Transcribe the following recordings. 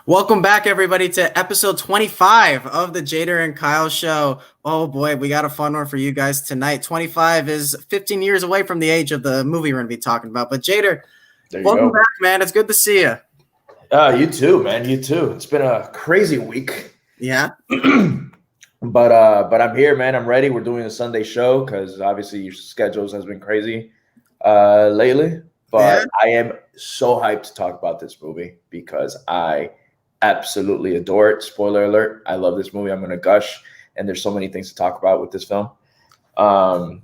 Welcome back, everybody, to episode 25 of the Jader and Kyle show. Oh, boy, we got a fun one for you guys tonight. 25 is 15 years away from the age of the movie we're going to be talking about. But, Jader, welcome back, man. It's good to see you. You too, man. You too. It's been a crazy week. Yeah. But I'm here, man. I'm ready. We're doing a Sunday show because obviously your schedules has been crazy lately. But yeah. I am so hyped to talk about this movie because I absolutely adore it. Spoiler alert. I love this movie. I'm going to gush. And there's so many things to talk about with this film. But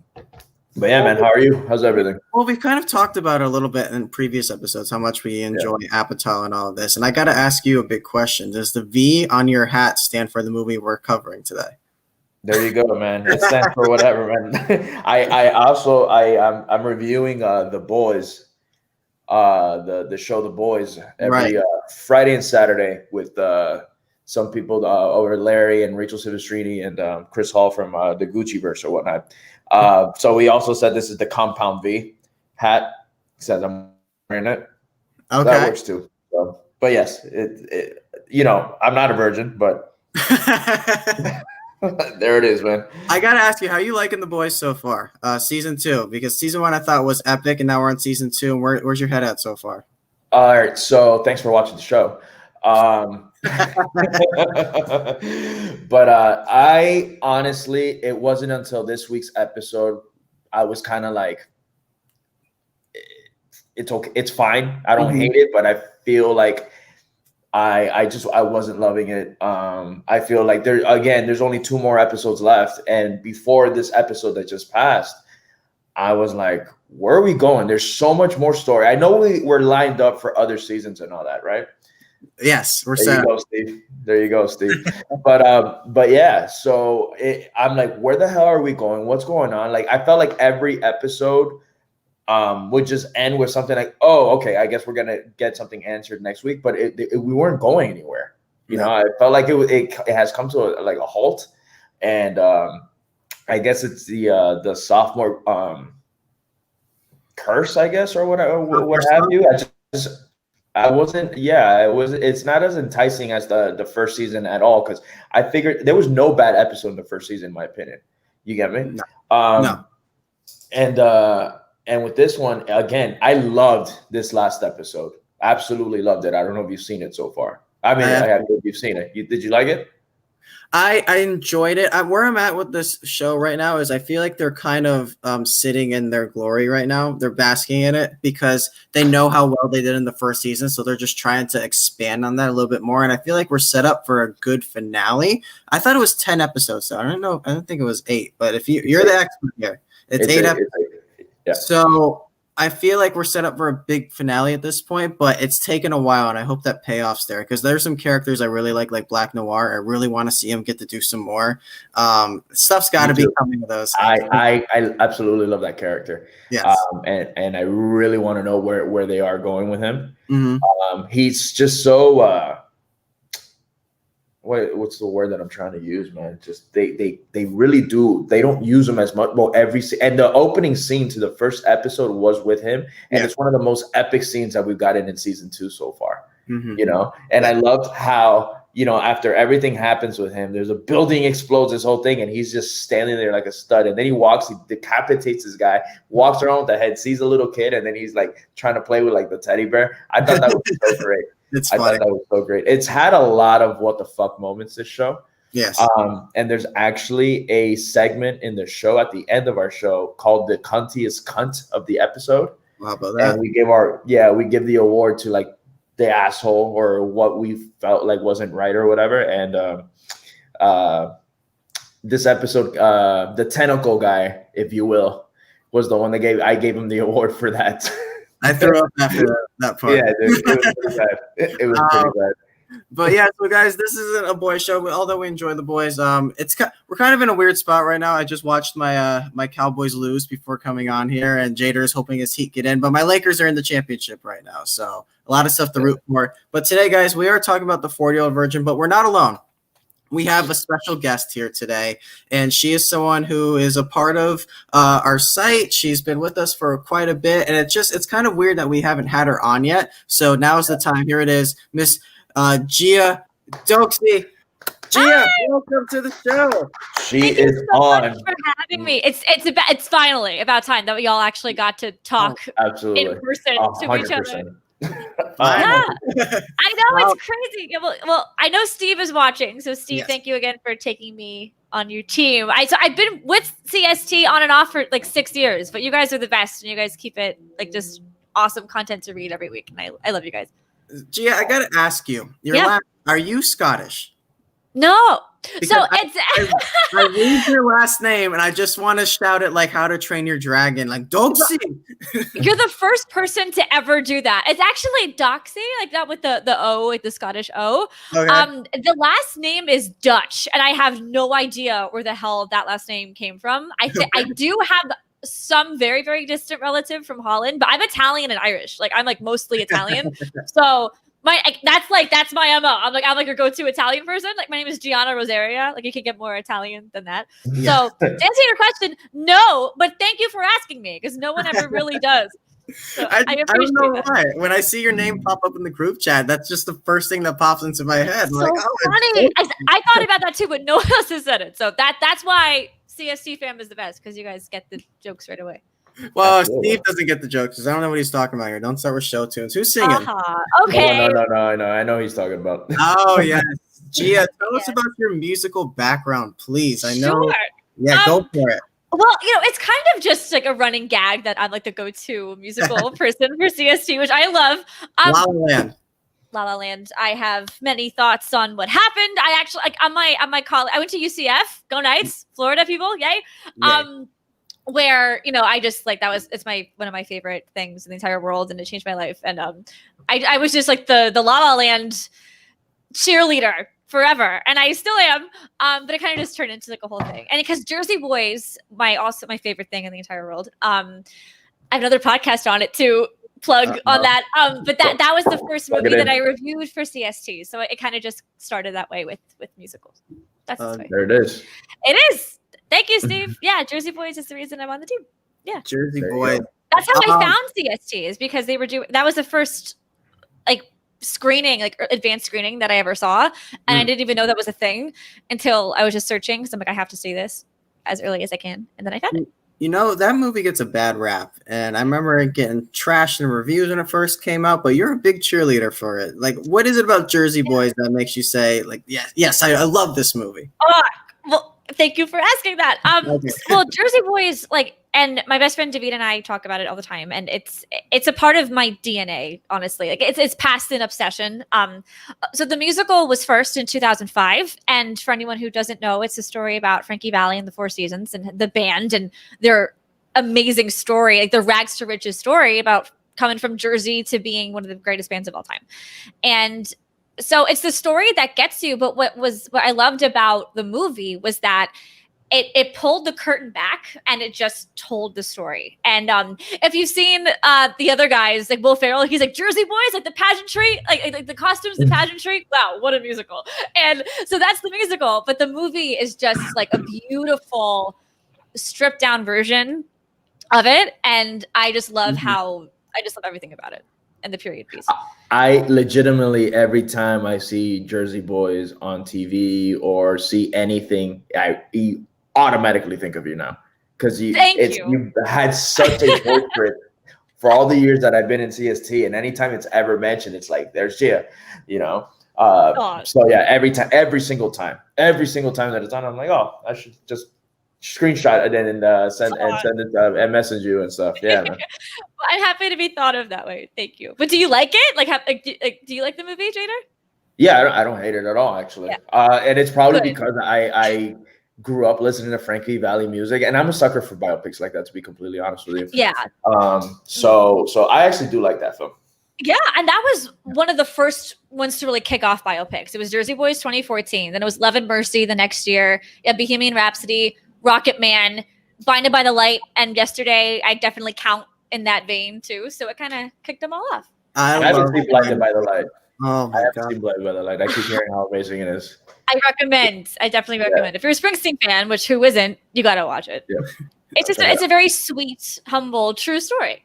yeah, man, how are you? How's everything? Well, we've kind of talked about it a little bit in previous episodes, how much we enjoy Apatow and all of this. And I got to ask you a big question. Does the V on your hat stand for the movie we're covering today? There you go, man. It stands for whatever, man. I'm reviewing The Boys, the show The Boys every Friday and Saturday with some people over Larry and Rachel Silvestrini and Chris Hall from the Gucci verse or whatnot. So we also said this is the Compound V hat. Says I'm wearing it. Okay. That works too. So, but yes, I'm not a virgin, but there it is, man. I gotta ask you, how you liking The Boys so far? Season 2, because season 1 I thought was epic, and now we're on season 2. And where's your head at so far? All right, so thanks for watching the show. But I honestly, it wasn't until this week's episode I was kind of like, it's okay, it's fine. I don't hate it, but I feel like I wasn't loving it. I feel like there's only 2 more episodes left, and before this episode that just passed, I was like, where are we going? There's so much more story. I know we're lined up for other seasons and all that, right? Yes, we're set. There you go, Steve. But yeah, so I'm like, where the hell are we going? What's going on? Like, I felt like every episode would just end with something like, oh, okay, I guess we're gonna get something answered next week. But we weren't going anywhere. You know, I felt like it has come to a halt, and I guess it's the sophomore curse, I guess, or what have you. It's not as enticing as the first season at all, because I figured there was no bad episode in the first season, in my opinion. You get me? No. And with this one, again, I loved this last episode. Absolutely loved it. I don't know if you've seen it so far. I mean, I have. You've seen it. Did you like it? I enjoyed it. Where I'm at with this show right now is I feel like they're kind of sitting in their glory right now. They're basking in it because they know how well they did in the first season. So they're just trying to expand on that a little bit more. And I feel like we're set up for a good finale. I thought it was 10 episodes. So I don't think it was 8. But if you're the expert here, it's 8 episodes. Yeah. So I feel like we're set up for a big finale at this point, but it's taken a while, and I hope that payoff's there because there's some characters I really like Black Noir. I really want to see him get to do some more. Stuff's got to be coming to those. I absolutely love that character. Yes. And I really want to know where they are going with him. Mm-hmm. He's just so what's the word that I'm trying to use, man? Just they really do. They don't use him as much. Well, and the opening scene to the first episode was with him, and it's one of the most epic scenes that we've gotten in season 2 so far. Mm-hmm. You know, and I loved how, after everything happens with him, there's a building explodes, this whole thing, and he's just standing there like a stud. And then he decapitates this guy, walks around with the head, sees a little kid, and then he's like trying to play with like the teddy bear. I thought that was so great. I thought that was so great. It's had a lot of what the fuck moments, this show. Yes. And there's actually a segment in the show at the end of our show called the cuntiest cunt of the episode. How about that? And we give the award to like the asshole or what we felt like wasn't right or whatever. And this episode, the tentacle guy, if you will, was the one that I gave him the award for that. I threw up after that part. Yeah, dude, it was pretty bad. It was pretty bad. But yeah, so guys, this isn't a boy show. Although we enjoy The Boys, we're kind of in a weird spot right now. I just watched my Cowboys lose before coming on here, and Jader is hoping his Heat get in. But my Lakers are in the championship right now, so a lot of stuff to root for. But today, guys, we are talking about the 40-year-old virgin, but we're not alone. We have a special guest here today, and she is someone who is a part of our site. She's been with us for quite a bit, and it's kind of weird that we haven't had her on yet. So now is the time. Here it is, Miss Gia Doxey. Gia, welcome to the show. She is on. Much for having me. It's finally about time that we all actually got to talk in person to each other. Yeah, I know it's crazy. Well, I know Steve is watching, so Steve, thank you again for taking me on your team. I've been with CST on and off for like 6 years, but you guys are the best, and you guys keep it like just awesome content to read every week, and I love you guys. Gia, I gotta ask you, are you Scottish? No. Because so I read your last name and I just want to shout it like How to Train Your Dragon, like Doxey. You're the first person to ever do that. It's actually Doxey, like that with the O, like the Scottish O. Okay. The last name is Dutch, and I have no idea where the hell that last name came from. I do have some very, very distant relative from Holland, but I'm Italian and Irish. Like I'm like mostly Italian. So that's my MO. I'm like your go-to Italian person. Like my name is Gianna Rosaria. Like you can get more Italian than that. Yeah. So to answer your question, no, but thank you for asking me because no one ever really does. So I don't know why. When I see your name pop up in the group chat, that's just the first thing that pops into my head. So like, funny. I thought about that too, but no one else has said it. So that's why CST fam is the best because you guys get the jokes right away. Well, absolutely. Steve doesn't get the jokes because I don't know what he's talking about here. Don't start with show tunes. Who's singing? Okay. No. I know he's talking about. Oh, yes. Gia, tell us about your musical background, please. I know. Sure. Yeah, go for it. Well, it's kind of just like a running gag that I'm like the go-to musical person for CST, which I love. La La Land. La La Land. I have many thoughts on what happened. I actually on my college. I went to UCF. Go Knights, Florida people, yay! Where I just like it's one of my favorite things in the entire world, and it changed my life. And I was just like the La La Land cheerleader forever, and I still am. But it kind of just turned into like a whole thing. And because Jersey Boys, my favorite thing in the entire world. I have another podcast on it too. Plug on that. But that was the first movie that I reviewed for CST, so it kind of just started that way with musicals. That's there it is. It is. Thank you, Steve. Yeah, Jersey Boys is the reason I'm on the team. Yeah, Jersey Boys. That's how I found CST is because they were doing. That was the first screening, advanced screening that I ever saw, and I didn't even know that was a thing until I was just searching. Because I'm like, I have to see this as early as I can, and then I found it. That movie gets a bad rap, and I remember it getting trashed in reviews when it first came out, but you're a big cheerleader for it. Like, what is it about Jersey Boys that makes you say, like, yes, I love this movie? Well, thank you for asking that. Well, Jersey Boys, and my best friend David and I talk about it all the time, and it's a part of my DNA, honestly. Like it's past an obsession. So the musical was first in 2005, and for anyone who doesn't know, it's a story about Frankie Valli and the Four Seasons and the band and their amazing story, like the rags to riches story about coming from Jersey to being one of the greatest bands of all time. And so it's the story that gets you. But what I loved about the movie was that it pulled the curtain back and it just told the story. And if you've seen the other guys, like Will Ferrell, he's like Jersey Boys, like the pageantry, like the costumes, the pageantry. Wow, what a musical! And so that's the musical. But the movie is just like a beautiful stripped down version of it. And I just love everything about it. And the period piece. I legitimately, every time I see Jersey Boys on TV or see anything, I automatically think of you now because you had such a portrait for all the years that I've been in CST, and anytime it's ever mentioned, it's like there's Gia, So yeah, every single time that it's on, I'm like, oh, I should just screenshot it and send it and message you and stuff. Yeah, man. Well, I'm happy to be thought of that way. Thank you. But do you like it? Do you like the movie, Jader? Yeah, I don't hate it at all, actually. Yeah. And it's probably because I grew up listening to Frankie Valli music, and I'm a sucker for biopics like that, to be completely honest with you. Yeah. So I actually do like that film. Yeah, and that was one of the first ones to really kick off biopics. It was Jersey Boys 2014, then it was Love and Mercy the next year. Yeah, Bohemian Rhapsody, Rocket Man, Blinded by the Light, and Yesterday I definitely count in that vein too. So it kind of kicked them all off. I haven't seen Blinded by the Light. Oh my God. I haven't seen Blinded by the Light. I keep hearing how amazing it is. I definitely recommend. If you're a Springsteen fan, which who isn't, you got to watch it. Yeah. It's a very sweet, humble, true story.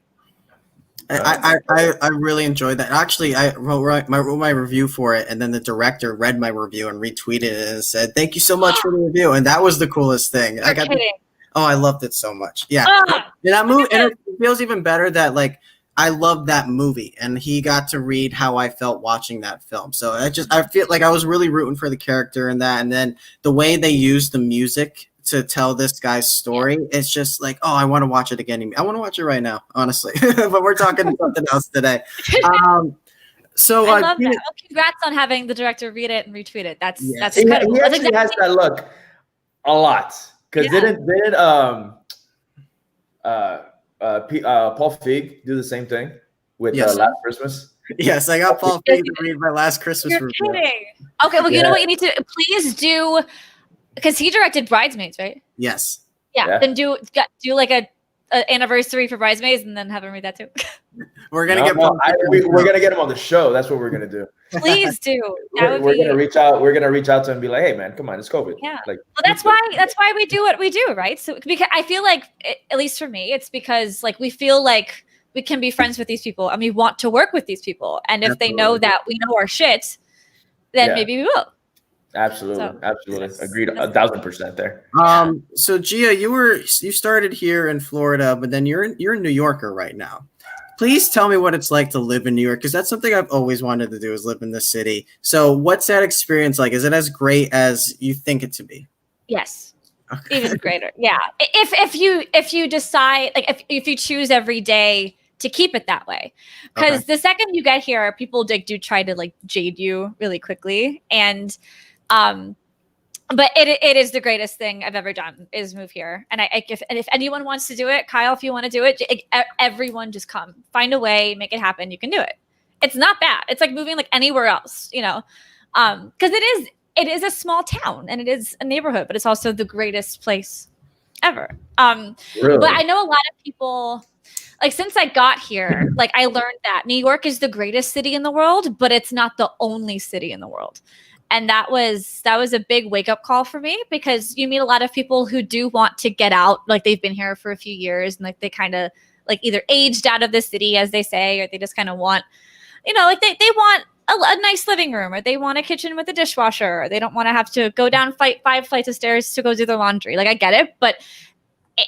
I really enjoyed that. Actually, I wrote my review for it, and then the director read my review and retweeted it and said, "Thank you so much for the review." And that was the coolest thing. You're kidding. I loved it so much. Yeah, Ah, and that movie, and it feels even better that like I loved that movie, and he got to read how I felt watching that film. So I feel like I was really rooting for the character in that, and then the way they used the music to tell this guy's story, it's just like, oh, I want to watch it again. I want to watch it right now, honestly. But we're talking something else today. So I love that. Well, congrats on having the director read it and retweet it. That's He incredible. That's actually has that look a lot. Because didn't Paul Feig do the same thing with Last Christmas? Yes, I got Paul Feig to read my Last Christmas You're review. kidding. Okay, well, you know what you need to please do, because he directed Bridesmaids, right? Yes. Yeah. Then do like a anniversary for Bridesmaids, and then have him read that too. We're gonna we're gonna get him on the show. That's what we're gonna do. Please do. We're gonna reach out. We're gonna reach out to him and be like, "Hey, man, come on, it's COVID." Yeah. Like, well, that's why we do what we do, right? So because I feel like, at least for me, it's because like we feel like we can be friends with these people and we want to work with these people, and if they know that we know our shit, then maybe we will. Absolutely, absolutely, agreed, 1,000% there. So Gia, you started here in Florida, but then you're a New Yorker right now. Please tell me what it's like to live in New York, because that's something I've always wanted to do, is live in the city. So what's that experience like? Is it as great as you think it to be? Yes. Okay. Even greater. Yeah. If you decide, like if you choose every day to keep it that way, because the second you get here, people do try to like jade you really quickly. And but it is the greatest thing I've ever done, is move here. And if anyone wants to do it, Kyle, if you want to do it, everyone just come, find a way, make it happen. You can do it. It's not bad. It's like moving like anywhere else, you know, because it is a small town and it is a neighborhood, but it's also the greatest place ever. Really? But I know a lot of people, like since I got here, like I learned that New York is the greatest city in the world, but it's not the only city in the world. And that was a big wake up call for me, because you meet a lot of people who do want to get out. Like they've been here for a few years and like they kind of like either aged out of the city, as they say, or they just kind of want, you know, like they want a nice living room, or they want a kitchen with a dishwasher, or they don't want to have to go down 5 flights of stairs to go do their laundry. Like I get it. But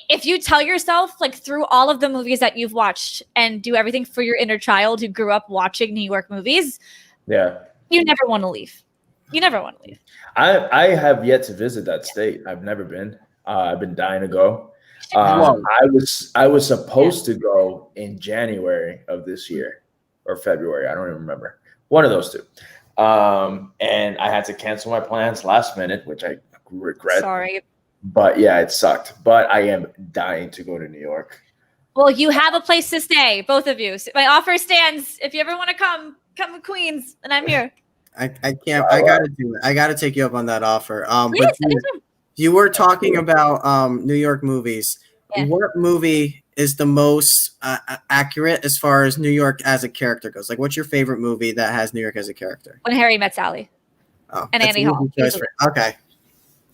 if you tell yourself, like through all of the movies that you've watched, and do everything for your inner child who grew up watching New York movies, you never want to leave. You never want to leave. I have yet to visit that state. I've never been. I've been dying to go. I was supposed to go in January of this year, or February. I don't even remember. One of those two. And I had to cancel my plans last minute, which I regret. Sorry. But yeah, it sucked. But I am dying to go to New York. Well, you have a place to stay, both of you. So my offer stands. If you ever want to come to Queens, and I'm here. I can't. I gotta do it. I gotta take you up on that offer. But you were talking about New York movies. Yeah. What movie is the most accurate as far as New York as a character goes? Like, what's your favorite movie that has New York as a character? When Harry Met Sally. Oh, and Annie Hall. Okay.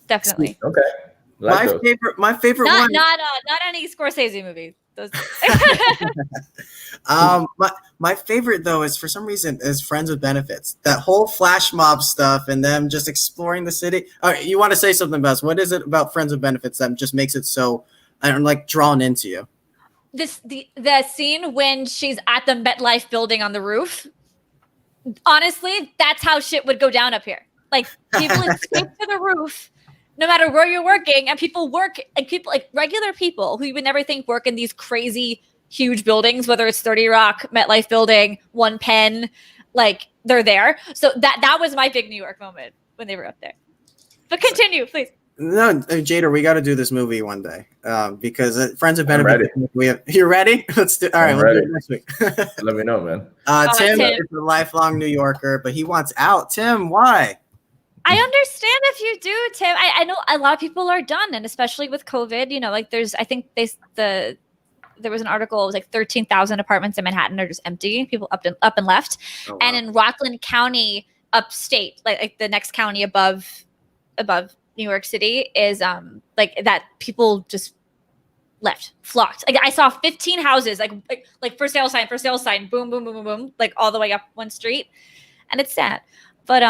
Definitely. Okay. My favorite one. Not any Scorsese movie. Those. My favorite though is, for some reason, is Friends with Benefits. That whole flash mob stuff and them just exploring the city. All right, you want to say something about what is it about Friends with Benefits that just makes it so, like, drawn into you? The scene when she's at the MetLife building on the roof. Honestly, that's how shit would go down up here. Like people escape to the roof. No matter where you're working, and people work, like people, like regular people who you would never think work in these crazy, huge buildings, whether it's 30 Rock, MetLife Building, One Penn, like they're there. So that was my big New York moment when they were up there. But continue, please. No, Jader, we got to do this movie one day because Friends of Benefits. You're ready? Let's do. All right, let's do it next week. Let me know, man. Tim is a lifelong New Yorker, but he wants out. Tim, why? I understand if you do, Tim. I know a lot of people are done, and especially with COVID, you know, like there was an article, it was like 13,000 apartments in Manhattan are just empty. People up and left. Oh, wow. And in Rockland County, upstate, like the next county above New York City, is like that people just left, flocked. Like I saw 15 houses, like for sale sign, boom, boom, boom, boom, boom, like all the way up one street, and it's sad. But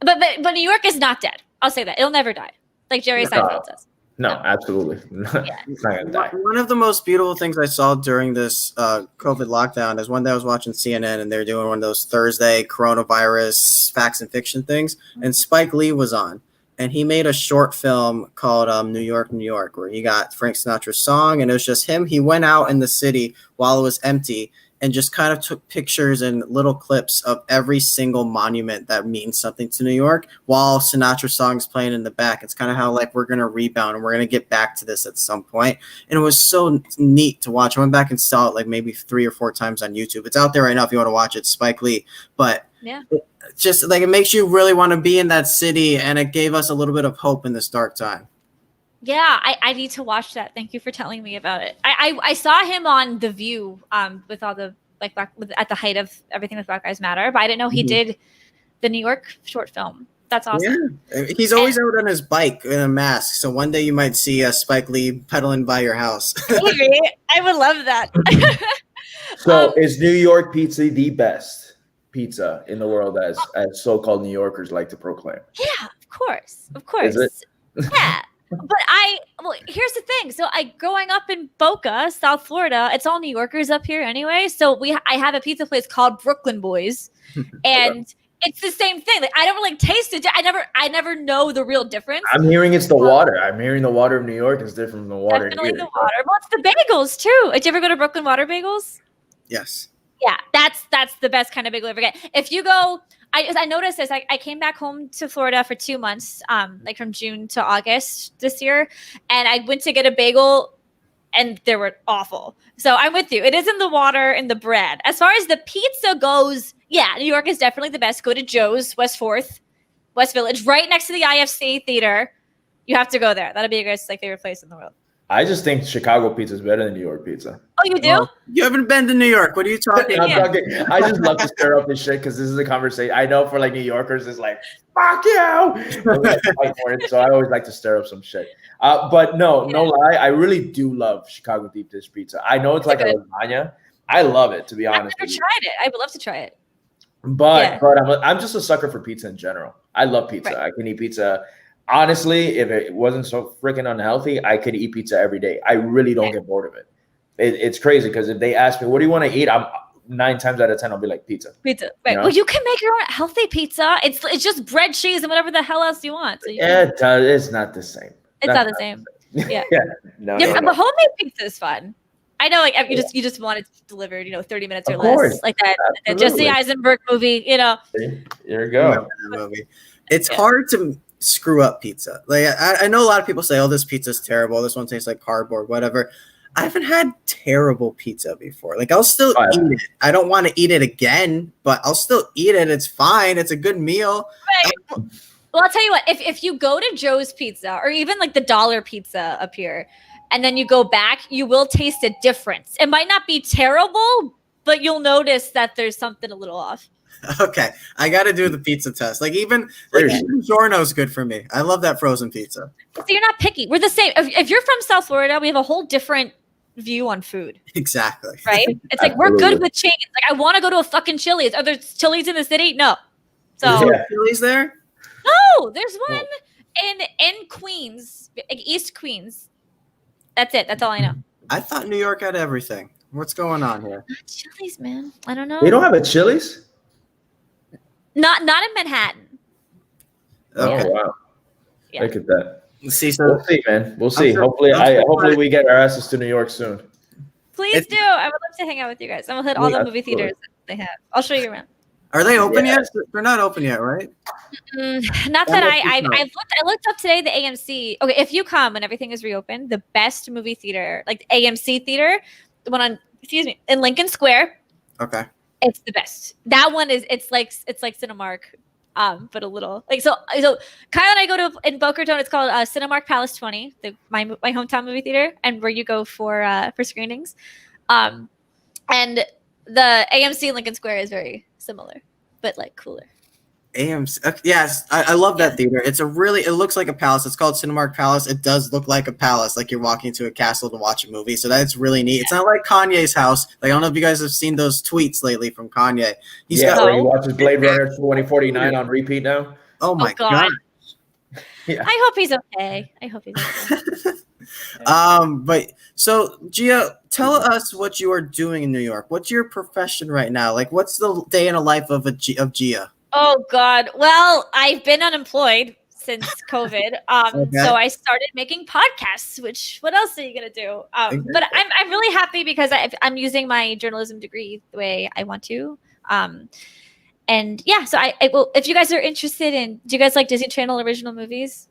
New York is not dead. I'll say that it'll never die, like Jerry Seinfeld says. No, absolutely. Yeah. It's not gonna die. One of the most beautiful things I saw during this COVID lockdown is one day I was watching CNN and they're doing one of those Thursday coronavirus facts and fiction things, and Spike Lee was on. And he made a short film called New York, New York, where he got Frank Sinatra's song, and it was just him. He went out in the city while it was empty and just kind of took pictures and little clips of every single monument that means something to New York while Sinatra's song's playing in the back. It's kind of how like we're going to rebound and we're going to get back to this at some point. And it was so neat to watch. I went back and saw it like maybe 3 or 4 times on YouTube. It's out there right now if you want to watch it, Spike Lee. But yeah, just like it makes you really want to be in that city, and it gave us a little bit of hope in this dark time. Yeah, I need to watch that. Thank you for telling me about it. I saw him on The View with all the at the height of everything with Black Lives Matter, but I didn't know he did the New York short film. That's awesome. Yeah. He's always out on his bike in a mask, so one day you might see Spike Lee pedaling by your house. Maybe. I would love that. So is New York pizza the best pizza in the world, as so-called New Yorkers like to proclaim? Yeah, of course. Is it? Yeah. But here's the thing. So growing up in Boca, South Florida, it's all New Yorkers up here anyway. So I have a pizza place called Brooklyn Boys, and it's the same thing. Like I don't really taste it. I never know the real difference. I'm hearing it's the water. I'm hearing the water of New York is different from the water. Definitely the water. Well, it's the bagels too. Did you ever go to Brooklyn Water Bagels? Yes. Yeah, that's the best kind of bagel I ever get. If you go. I noticed this. I came back home to Florida for 2 months, like from June to August this year, and I went to get a bagel, and they were awful. So I'm with you. It is in the water and the bread. As far as the pizza goes, yeah, New York is definitely the best. Go to Joe's, West 4th, West Village, right next to the IFC Theater. You have to go there. That'll be your guys' favorite place in the world. I just think Chicago pizza is better than New York pizza. Oh, you do? Well, you haven't been to New York. What are you talking about? I just love to stir up this shit because this is a conversation. I know for like New Yorkers, it's like, fuck you. So I always like to stir up some shit. But no lie, I really do love Chicago deep dish pizza. I know it's like a lasagna. I love it, to be honest. I've never tried it. I would love to try it. But I'm just a sucker for pizza in general. I love pizza. Right. I can eat pizza. Honestly, if it wasn't so freaking unhealthy, I could eat pizza every day. I really don't get bored of it. It's crazy because if they ask me, what do you want to eat? I'm 9 times out of 10, I'll be like pizza. Pizza. Right. You know? Well, you can make your own healthy pizza. It's just bread, cheese, and whatever the hell else you want. So it's not the same. It's not the same. Yeah. No. But homemade pizza is fun. I know, like you just want it delivered, 30 minutes or less, like that Jesse Eisenberg movie. There you go. It's hard to screw up pizza. Like I know a lot of people say, "Oh, this pizza's terrible. This one tastes like cardboard." Whatever. I haven't had terrible pizza before. Like I'll still eat it. I don't want to eat it again, but I'll still eat it. It's fine. It's a good meal. Right. Well, I'll tell you what. If you go to Joe's Pizza or even like the Dollar Pizza up here, and then you go back, you will taste a difference. It might not be terrible, but you'll notice that there's something a little off. Okay, I got to do the pizza test. Even Giorno's good for me. I love that frozen pizza. So you're not picky. We're the same. If you're from South Florida, we have a whole different view on food. Exactly. Right? It's like we're good with chains. Like I want to go to a fucking Chili's. Are there Chili's in the city? No. So is there Chili's there? No, there's one in Queens, East Queens. That's it. That's all I know. I thought New York had everything. What's going on here? Not Chili's, man. I don't know. They don't have a Chili's? Not in Manhattan. Okay. Oh wow! Yeah. Look at that. We'll see, man. We'll see. Hopefully we get our asses to New York soon. Please do. I would love to hang out with you guys. I'm gonna hit all the movie theaters that they have. I'll show you around. Are they open yet? They're not open yet, right? Not that I looked up today the AMC. Okay, if you come when everything is reopened, the best movie theater, like the AMC theater, the one on in Lincoln Square. Okay. It's the best. That one is it's like Cinemark, but a little like so. Kyle and I go to in Boca Raton. It's called Cinemark Palace 20, my hometown movie theater, and where you go for screenings. And the AMC in Lincoln Square is very similar, but like cooler. AMC. Yes, I love that theater. It looks like a palace. It's called Cinemark Palace. It does look like a palace, like you're walking to a castle to watch a movie. So that's really neat. It's not like Kanye's house. Like, I don't know if you guys have seen those tweets lately from Kanye. Where he watches Blade Runner 2049 on repeat now. Oh my God. Yeah. I hope he's okay. But so Gia, tell us what you are doing in New York. What's your profession right now? Like, what's the day in a life of Gia? Oh God. Well, I've been unemployed since COVID. So I started making podcasts, which what else are you going to do? But I'm really happy because I'm using my journalism degree the way I want to. And yeah, so I will, if you guys are interested in, do you guys like Disney Channel original movies?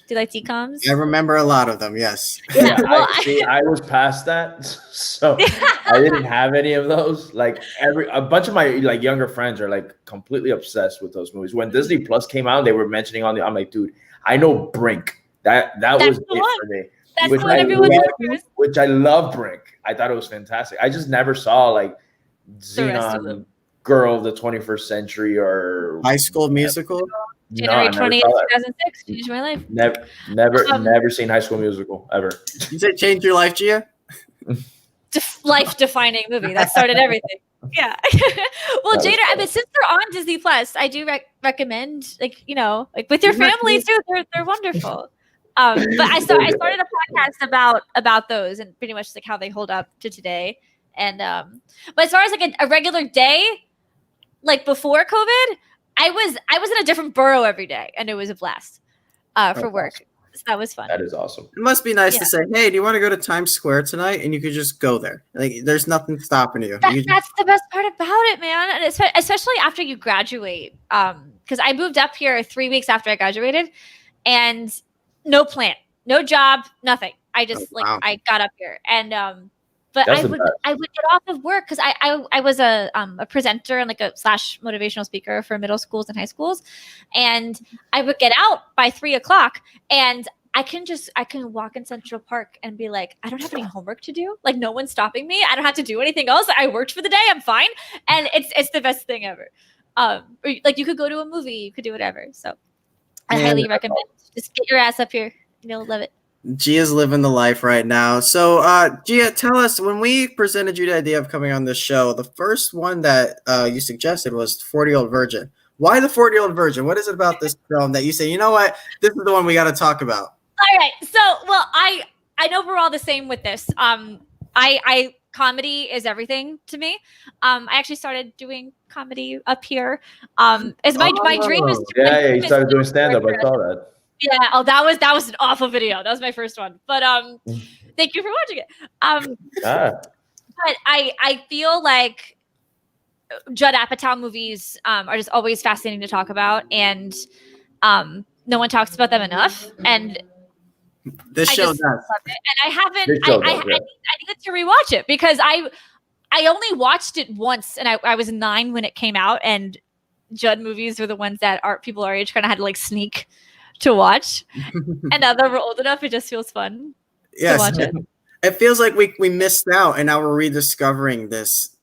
Do you like DComs? I remember a lot of them. Yes. Yeah, I was past that, so I didn't have any of those. Like a bunch of my like younger friends are like completely obsessed with those movies. When Disney Plus came out, they were mentioning I'm like, dude, I know Brink. That was it for me. That's the one everyone knows. Which I love Brink. I thought it was fantastic. I just never saw like Xenon, Girl of the 21st Century, or High School Musical. January 28th, 2006, changed my life. Never seen High School Musical ever. You say change your life, Gia? Life-defining movie that started everything. Yeah. Well, Jader, I mean, since they're on Disney Plus, I do recommend, like, you know, like with your family too. They're wonderful. But I started a podcast about those and pretty much like how they hold up to today. And but as far as like a regular day, like before COVID, I was in a different borough every day, and it was a blast for work. So that was fun. That is awesome. It must be nice to say, hey, do you want to go to Times Square tonight? And you could just go there. Like, there's nothing stopping you. That's the best part about it, man. And especially after you graduate. Because I moved up here 3 weeks after I graduated, and no plan, no job, nothing. I just I got up here, and but I would get off of work because I was a presenter and like a / motivational speaker for middle schools and high schools, and I would get out by 3:00 and I can walk in Central Park and be like, I don't have any homework to do. Like, no one's stopping me. I don't have to do anything else. I worked for the day. I'm fine, and it's the best thing ever. Like, you could go to a movie, you could do whatever. So I highly recommend. Just get your ass up here. You'll love it. Gia's living the life right now. So, Gia, tell us, when we presented you the idea of coming on this show, the first one that you suggested was 40-Year-Old Virgin. Why the 40-Year-Old Virgin? What is it about this film that you say, you know what, this is the one we got to talk about? All right. So, well, I know we're all the same with this. I comedy is everything to me. I actually started doing comedy up here. As my dream is to you started doing stand-up. I saw that. Yeah. Oh, that was an awful video. That was my first one. But thank you for watching it. But I feel like Judd Apatow movies are just always fascinating to talk about, and no one talks about them enough. And this show does. Love it. And I needed to rewatch it because I only watched it once, and I was 9 when it came out, and Judd movies were the ones that people our age kind of had to like sneak to watch. And now that we're old enough, it just feels fun to watch it. It feels like we missed out, and now we're rediscovering this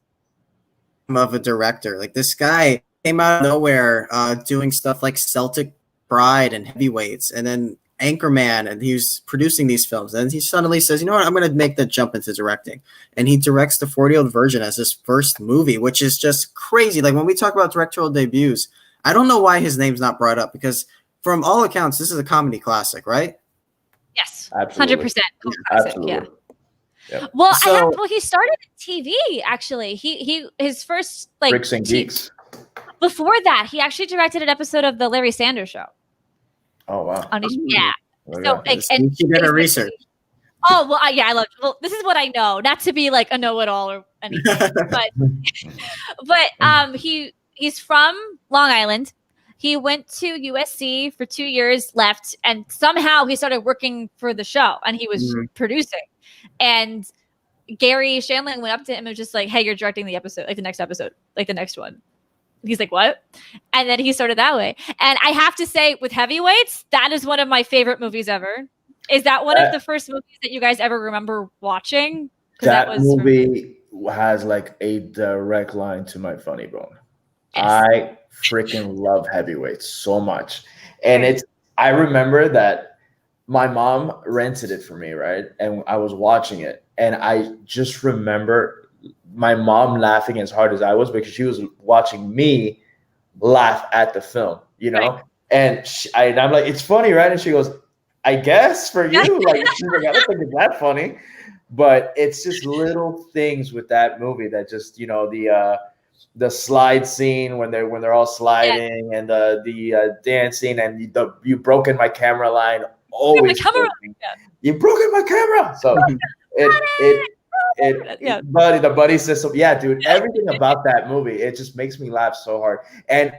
of a director. Like, this guy came out of nowhere doing stuff like Celtic Pride and Heavyweights, and then Anchorman, and he was producing these films, and he suddenly says, you know what, I'm going to make the jump into directing, and he directs The 40-Year-Old Virgin as his first movie, which is just crazy. Like, when we talk about directorial debuts, I don't know why his name's not brought up, because from all accounts, this is a comedy classic, right? Yes, absolutely. 100% classic. Yeah. Yep. Well, he started TV actually. His first like Bricks and Geeks. Before that, he actually directed an episode of the Larry Sanders Show. Oh wow! Yeah. So and she did her research. Oh well, I love. Well, this is what I know. Not to be like a know-it-all or anything, but he's from Long Island. He went to USC for 2 years, left, and somehow he started working for the show, and he was producing. And Gary Shandling went up to him and was just like, hey, you're directing the episode, like the next episode, like the next one. He's like, what? And then he started that way. And I have to say, with Heavyweights, that is one of my favorite movies ever. Is that one of the first movies that you guys ever remember watching? That movie has like a direct line to my funny bone. Yes. freaking love Heavyweights so much. And I remember that my mom rented it for me, right? And I was watching it. And I just remember my mom laughing as hard as I was because she was watching me laugh at the film, you know? Right. And I'm like, it's funny, right? And she goes, I guess for you. Like, she's like, I don't think it's that funny. But it's just little things with that movie that just, you know, the slide scene when they're all sliding and the dancing and you've broken my camera line. Always you've broken my camera. So the buddy system. Yeah, dude, everything about that movie, it just makes me laugh so hard. And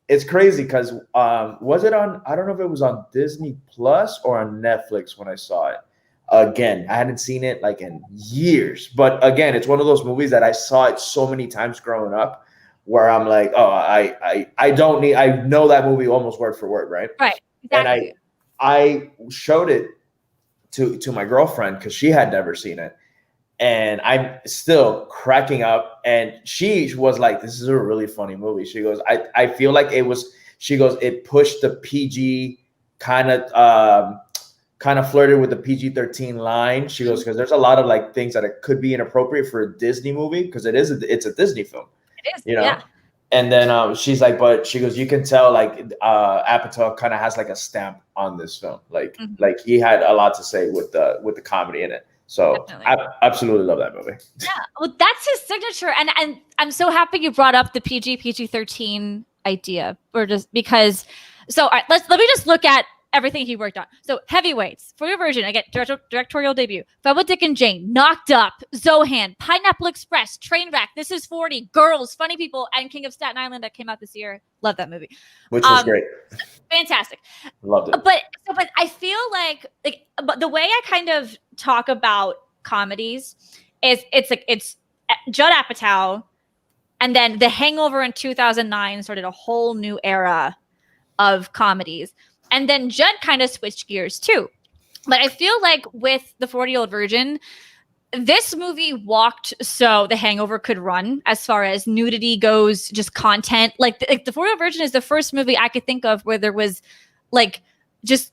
it's crazy because was it on, I don't know if it was on Disney Plus or on Netflix when I saw it. Again, I hadn't seen it like in years, but again, it's one of those movies that I saw it so many times growing up where I'm like, oh, I know that movie almost word for word, right? Right. Exactly. And I showed it to my girlfriend because she had never seen it. And I'm still cracking up. And she was like, this is a really funny movie. She goes, I feel like it pushed the PG kind of flirted with the PG-13 line. She goes, because there's a lot of like things that it could be inappropriate for a Disney movie because it's a Disney film. It is, you know. Yeah. And then she's like, but she goes, you can tell like Apatow kind of has like a stamp on this film, like he had a lot to say with the comedy in it. So I absolutely love that movie. Yeah, well, that's his signature, and I'm so happy you brought up the PG-13 idea, or just because. So all right, let me just look at everything he worked on. So Heavyweights, for your version, again, directorial debut. Fun with Dick and Jane, Knocked Up, Zohan, Pineapple Express, Trainwreck, This Is 40, Girls, Funny People, and King of Staten Island that came out this year. Love that movie. Which was great. Fantastic. Loved it. But I feel like the way I kind of talk about comedies is it's Judd Apatow, and then The Hangover in 2009 started a whole new era of comedies. And then Judd kind of switched gears too. But I feel like with The 40-Year-Old Virgin, this movie walked so The Hangover could run as far as nudity goes, just content. Like the 40-Year-Old Virgin is the first movie I could think of where there was like just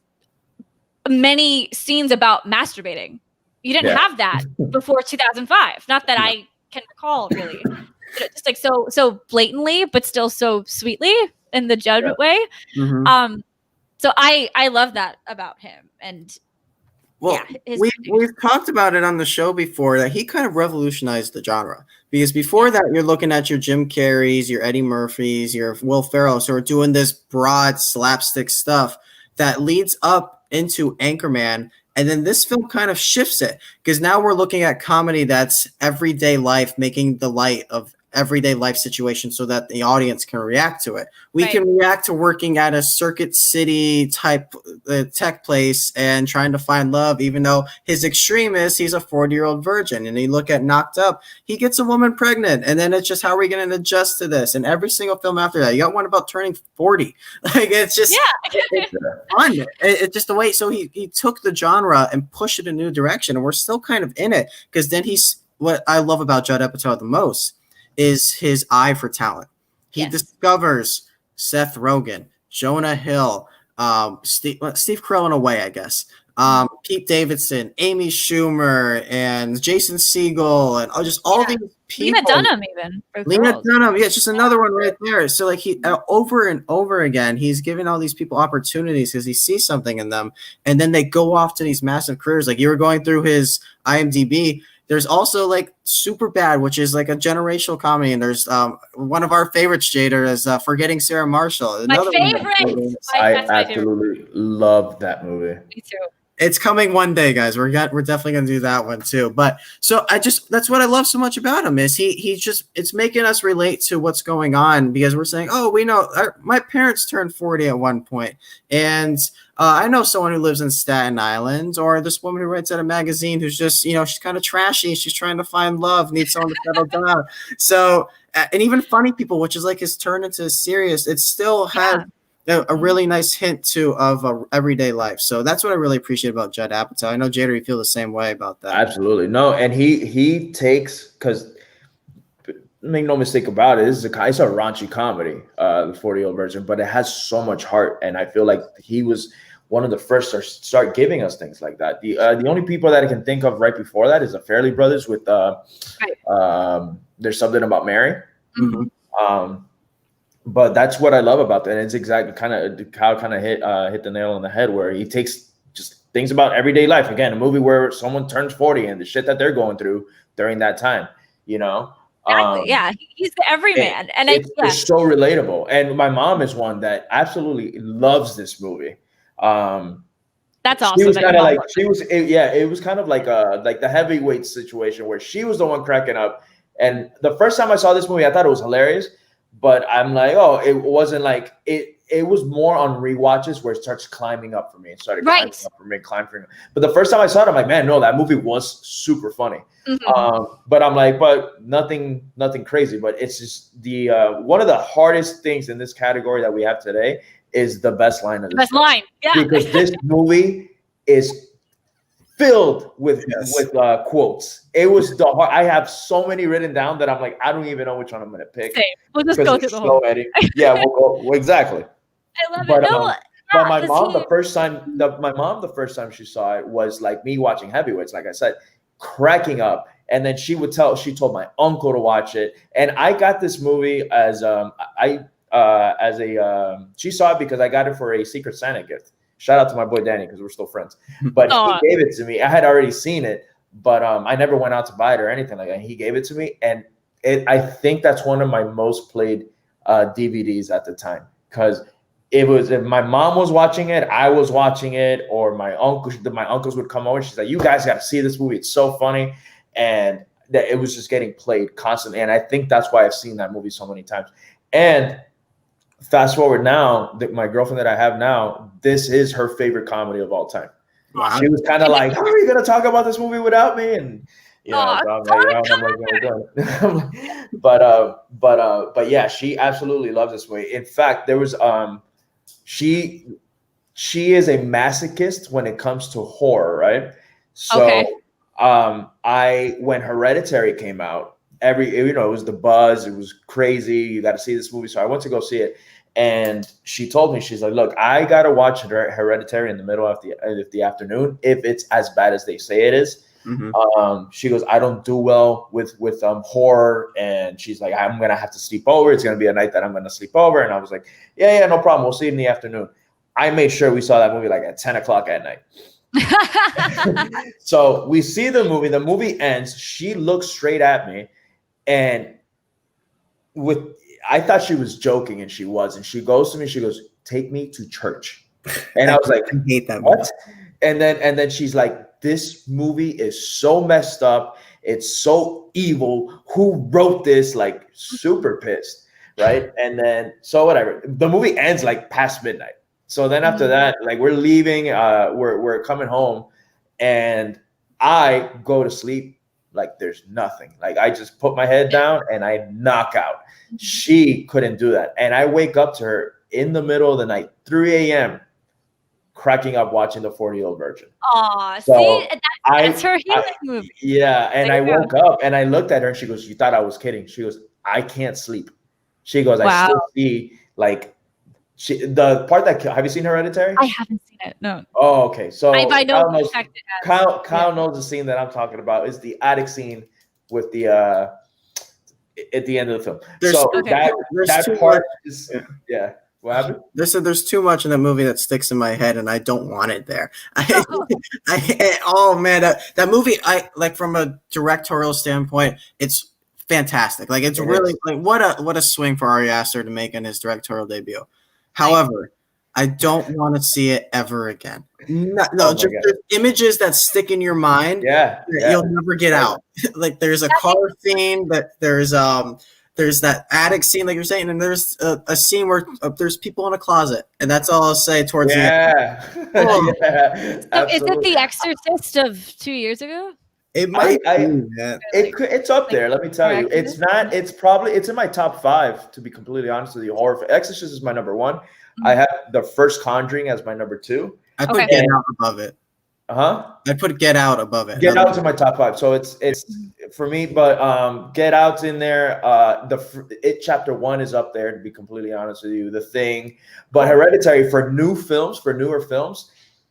many scenes about masturbating. You didn't have that before 2005. Not that I can recall really. Just like so blatantly, but still so sweetly in the Judd way. Mm-hmm. So I love that about him. And we've talked about it on the show before that he kind of revolutionized the genre, because before that you're looking at your Jim Carreys, your Eddie Murphys, your Will Ferrell, so we're doing this broad slapstick stuff that leads up into Anchorman. And then this film kind of shifts it, because now we're looking at comedy that's everyday life, making the light of everyday life situations so that the audience can react to it. We can react to working at a Circuit City type tech place and trying to find love, even though his extreme is he's a 40-year-old virgin. And you look at Knocked Up, he gets a woman pregnant, and then it's just, how are we going to adjust to this? And every single film after that, you got one about turning 40. Like, it's just it's fun. It's just the way. So he took the genre and pushed it in a new direction, and we're still kind of in it, because then what I love about Judd Apatow the most is his eye for talent. He discovers Seth Rogen, Jonah Hill, Steve Carell in a way, I guess, Pete Davidson, Amy Schumer, and Jason Segel, and just all these people. Lena Dunham, even. Lena Dunham, it's just another one right there. So like he over and over again, he's giving all these people opportunities because he sees something in them, and then they go off to these massive careers. Like you were going through his IMDb. There's also like Superbad, which is like a generational comedy, and there's one of our favorites, Jader, is Forgetting Sarah Marshall. My favorite. I absolutely love that movie. Me too. It's coming one day, guys. We're definitely gonna do that one too. But so that's what I love so much about him, is it's making us relate to what's going on, because we're saying, oh, we know my parents turned 40 at one point, and I know someone who lives in Staten Island, or this woman who writes at a magazine who's just, she's kind of trashy. She's trying to find love, needs someone to settle down. So, and even Funny People, which is like his turn into serious, it still has a really nice hint of everyday life. So that's what I really appreciate about Judd Apatow. I know, Jader, you feel the same way about that. Absolutely. No, and he takes, because make no mistake about it, it's a raunchy comedy, the 40-year-old virgin, but it has so much heart, and I feel like he was one of the first to start giving us things like that. The only people that I can think of right before that is the Fairley Brothers with There's Something About Mary. Mm-hmm. But that's what I love about that. And it's exactly kind of hit the nail on the head, where he takes just things about everyday life. Again, a movie where someone turns 40 and the shit that they're going through during that time, you know? Exactly. Yeah, he's the everyman, and it's so relatable. And my mom is one that absolutely loves this movie. That's awesome. She was kind of like it was kind of like the heavyweight situation where she was the one cracking up. And the first time I saw this movie, I thought it was hilarious, but I'm like, oh, it wasn't like it. It was more on rewatches where it starts climbing up for me. It started climbing up for me, climbing. But the first time I saw it, I'm like, man, no, that movie was super funny. Mm-hmm. But I'm like, but nothing crazy. But it's just the one of the hardest things in this category that we have today is the best line of the best line. Yeah, because this movie is filled with quotes. It was I have so many written down that I'm like, I don't even know which one I'm gonna pick. Same. We'll just go through the whole. Yeah, we'll go exactly. I love it. No, but my mom, the first time she saw it was like me watching Heavyweights, like I said, cracking up. And then she told my uncle to watch it. And I got this movie as she saw it because I got it for a Secret Santa gift. Shout out to my boy Danny because we're still friends. But he gave it to me. I had already seen it, but I never went out to buy it or anything like that. He gave it to me, and I think that's one of my most played DVDs at the time, because it was, if my mom was watching it, I was watching it, or my uncles would come over. She's like, "You guys got to see this movie. It's so funny," and that it was just getting played constantly. And I think that's why I've seen that movie so many times. And fast forward now, my girlfriend that I have now, this is her favorite comedy of all time. Wow. She was kind of like, "How are you going to talk about this movie without me?" And but yeah, she absolutely loves this movie. In fact, there was she is a masochist when it comes to horror, right? So when Hereditary came out, it was the buzz, it was crazy, you got to see this movie. So I went to go see it, and she told me, she's like, "Look, I got to watch Hereditary in the middle of the afternoon if it's as bad as they say it is." Mm-hmm. She goes, "I don't do well with horror," and she's like, "I'm gonna have to sleep over. It's gonna be a night that I'm gonna sleep over." And I was like, yeah, no problem. We'll see it in the afternoon. I made sure we saw that movie like at 10 o'clock at night. So we see the movie. The movie ends. She looks straight at me, and I thought she was joking, and she was. And she goes to me. She goes, "Take me to church." And I was like, I hate that movie. What? And then she's like, "This movie is so messed up. It's so evil. Who wrote this?" Like, super pissed, right? And then, so whatever. The movie ends like past midnight. So then after that, like, we're leaving, we're coming home, and I go to sleep like there's nothing. Like, I just put my head down and I knock out. She couldn't do that. And I wake up to her in the middle of the night, 3 a.m., cracking up watching The 40-Year-Old Virgin. Aw, so see, that's her healing movie. Yeah, and I woke up and I looked at her and she goes, "You thought I was kidding?" She goes, "I can't sleep." She goes, "I still see, like," the part that, have you seen Hereditary? I haven't seen it. No. Oh, okay. So Kyle knows the scene that I'm talking about is the attic scene with the at the end of the film. That part is What happened? There's too much in that movie that sticks in my head, and I don't want it there. That movie, like, from a directorial standpoint, it's fantastic. Like, it's really like what a swing for Ari Aster to make in his directorial debut. However, I don't want to see it ever again. Just images that stick in your mind. Yeah. You'll never get out. Like, there's a car scene, but there's that attic scene, like you're saying, and there's a scene where there's people in a closet, and that's all I'll say towards the end. So is it The Exorcist of 2 years ago? It might it's up there, let me tell you. It's not, it's in my top 5, to be completely honest with you. Horror. Exorcist is my number 1. I have the first Conjuring as my number 2. I put Get Out above it. I put Get Out above it. Get Out's in my top 5. So it's for me, but Get Out's in there. It Chapter 1 is up there, to be completely honest with you. The Thing, but Hereditary for newer films,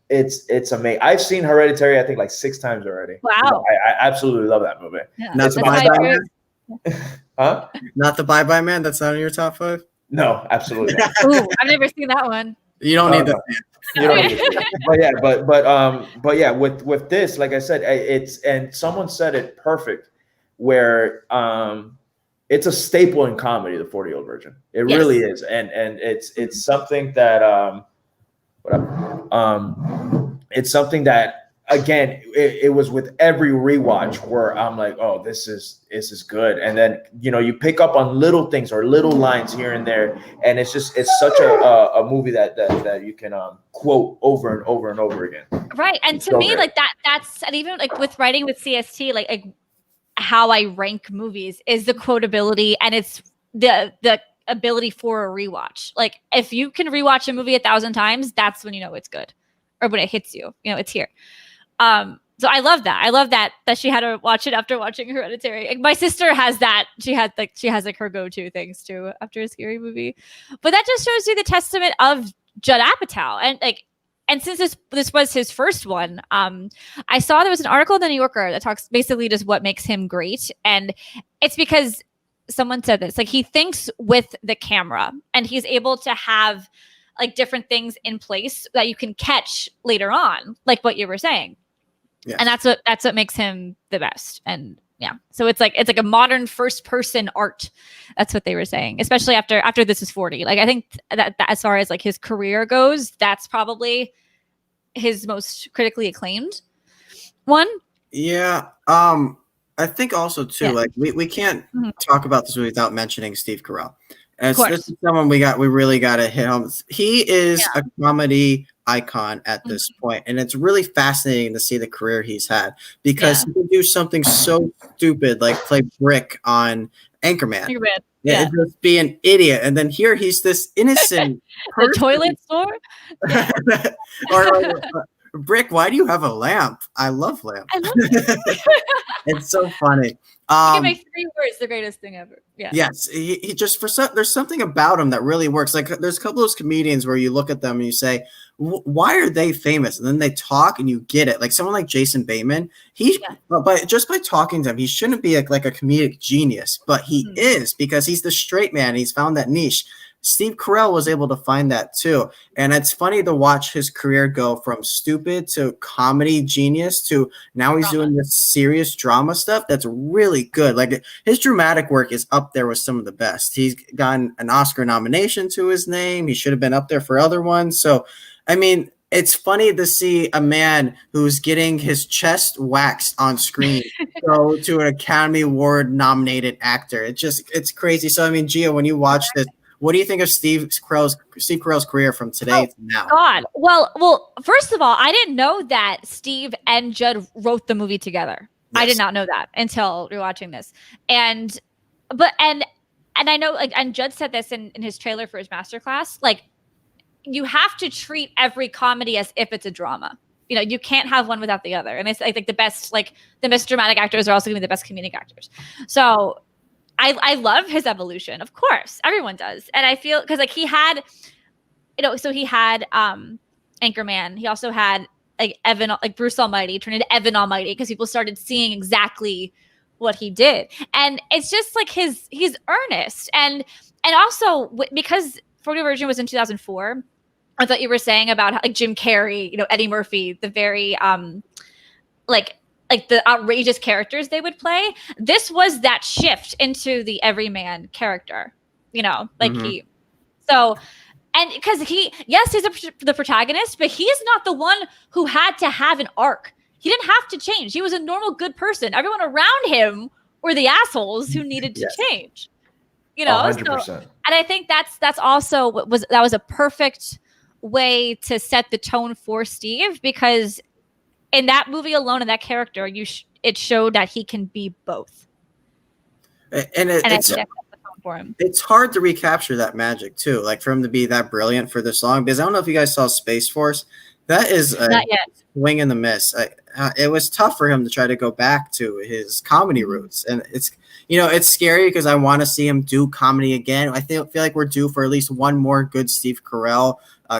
it's amazing. I've seen Hereditary, I think, like 6 times already. Wow. I absolutely love that movie. Yeah. Not the Bye Bye Man? Not the Bye Bye Man? That's not in your top 5? No, absolutely not. Ooh, I've never seen that one. You don't need that. You don't need it. But yeah, with this, like I said, and someone said it perfect, where it's a staple in comedy, The 40-Year-Old Virgin. It really is, and it's something that it's something that, again, it was with every rewatch where I'm like, oh, this is good. And then, you pick up on little things or little lines here and there. And it's such a movie that you can quote over and over and over again. Right. And to me, like that's, and even like with writing with CST, like how I rank movies is the quotability, and it's the ability for a rewatch. Like if you can rewatch a movie 1,000 times, that's when you know it's good, or when it hits you, it's here. So I love that. I love that she had to watch it after watching Hereditary. Like, my sister has that. She has her go-to things too after a scary movie. But that just shows you the testament of Judd Apatow. And since this was his first one, I saw there was an article in the New Yorker that talks basically just what makes him great. And it's because someone said this, like, he thinks with the camera, and he's able to have like different things in place that you can catch later on, like what you were saying. Yes. And that's what makes him the best. And yeah, so it's like a modern first person art. That's what they were saying, especially after This Is 40. Like, I think that as far as like his career goes, that's probably his most critically acclaimed one. Yeah. I think also too, like we can't talk about this movie without mentioning Steve Carell. And this is someone we really got to hit home. He is a comedy icon at this point, and it's really fascinating to see the career he's had, because he can do something so stupid like play Brick on Anchorman. Yeah, just be an idiot, and then here he's this innocent the toilet store. or Brick, why do you have a lamp? I love lamp. I love it. It's so funny. You can make 3 words the greatest thing ever. Yeah. Yes, he just there's something about him that really works. Like, there's a couple of those comedians where you look at them and you say, why are they famous? And then they talk and you get it. Like someone like Jason Bateman, but just by talking to him, he shouldn't be like a comedic genius, but he is, because he's the straight man. He's found that niche. Steve Carell was able to find that too. And it's funny to watch his career go from stupid to comedy genius to now he's doing this serious drama stuff that's really good. Like, his dramatic work is up there with some of the best. He's gotten an Oscar nomination to his name. He should have been up there for other ones. So, I mean, it's funny to see a man who's getting his chest waxed on screen go to an Academy Award nominated actor. It's crazy. So, I mean, Gia, when you watch this, what do you think of Steve Carell's career from today to now? God. Well, first of all, I didn't know that Steve and Judd wrote the movie together. Yes. I did not know that until rewatching this. And I know, like, and Judd said this in his trailer for his masterclass, like, you have to treat every comedy as if it's a drama. You can't have one without the other. And it's like the best dramatic actors are also going to be the best comedic actors. So I love his evolution. Of course, everyone does. And I feel, because like he had Anchorman. He also had like Bruce Almighty turned into Evan Almighty, because people started seeing exactly what he did. And it's just like he's earnest. And also because 40 Version was in 2004, I thought you were saying about how, like, Jim Carrey, Eddie Murphy, the very like the outrageous characters they would play. This was that shift into the everyman character, and because he's the protagonist, but he is not the one who had to have an arc. He didn't have to change. He was a normal, good person. Everyone around him were the assholes who needed to change, 100%. So, and I think that's also that was a perfect way to set the tone for Steve, because in that movie alone, in that character, it showed that he can be both. And it's the tone for him. It's hard to recapture that magic too, like for him to be that brilliant for this long. Because I don't know if you guys saw Space Force. That is a Not yet. swing and the miss. It was tough for him to try to go back to his comedy roots, and it's scary because I want to see him do comedy again. I feel like we're due for at least one more good Steve Carell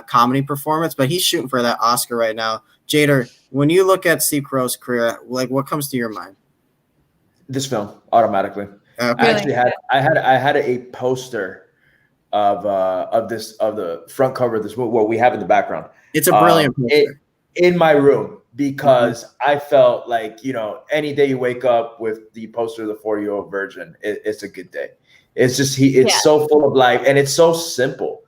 comedy performance, but he's shooting for that Oscar right now. Jader, when you look at Steve Carell's career, like what comes to your mind? This film automatically. Okay. I actually had a poster of the front cover of this movie. What we have in the background. It's a brilliant poster. In my room because I felt like any day you wake up with the poster of the 40-year-old virgin, it's a good day. It's just so full of life and it's so simple.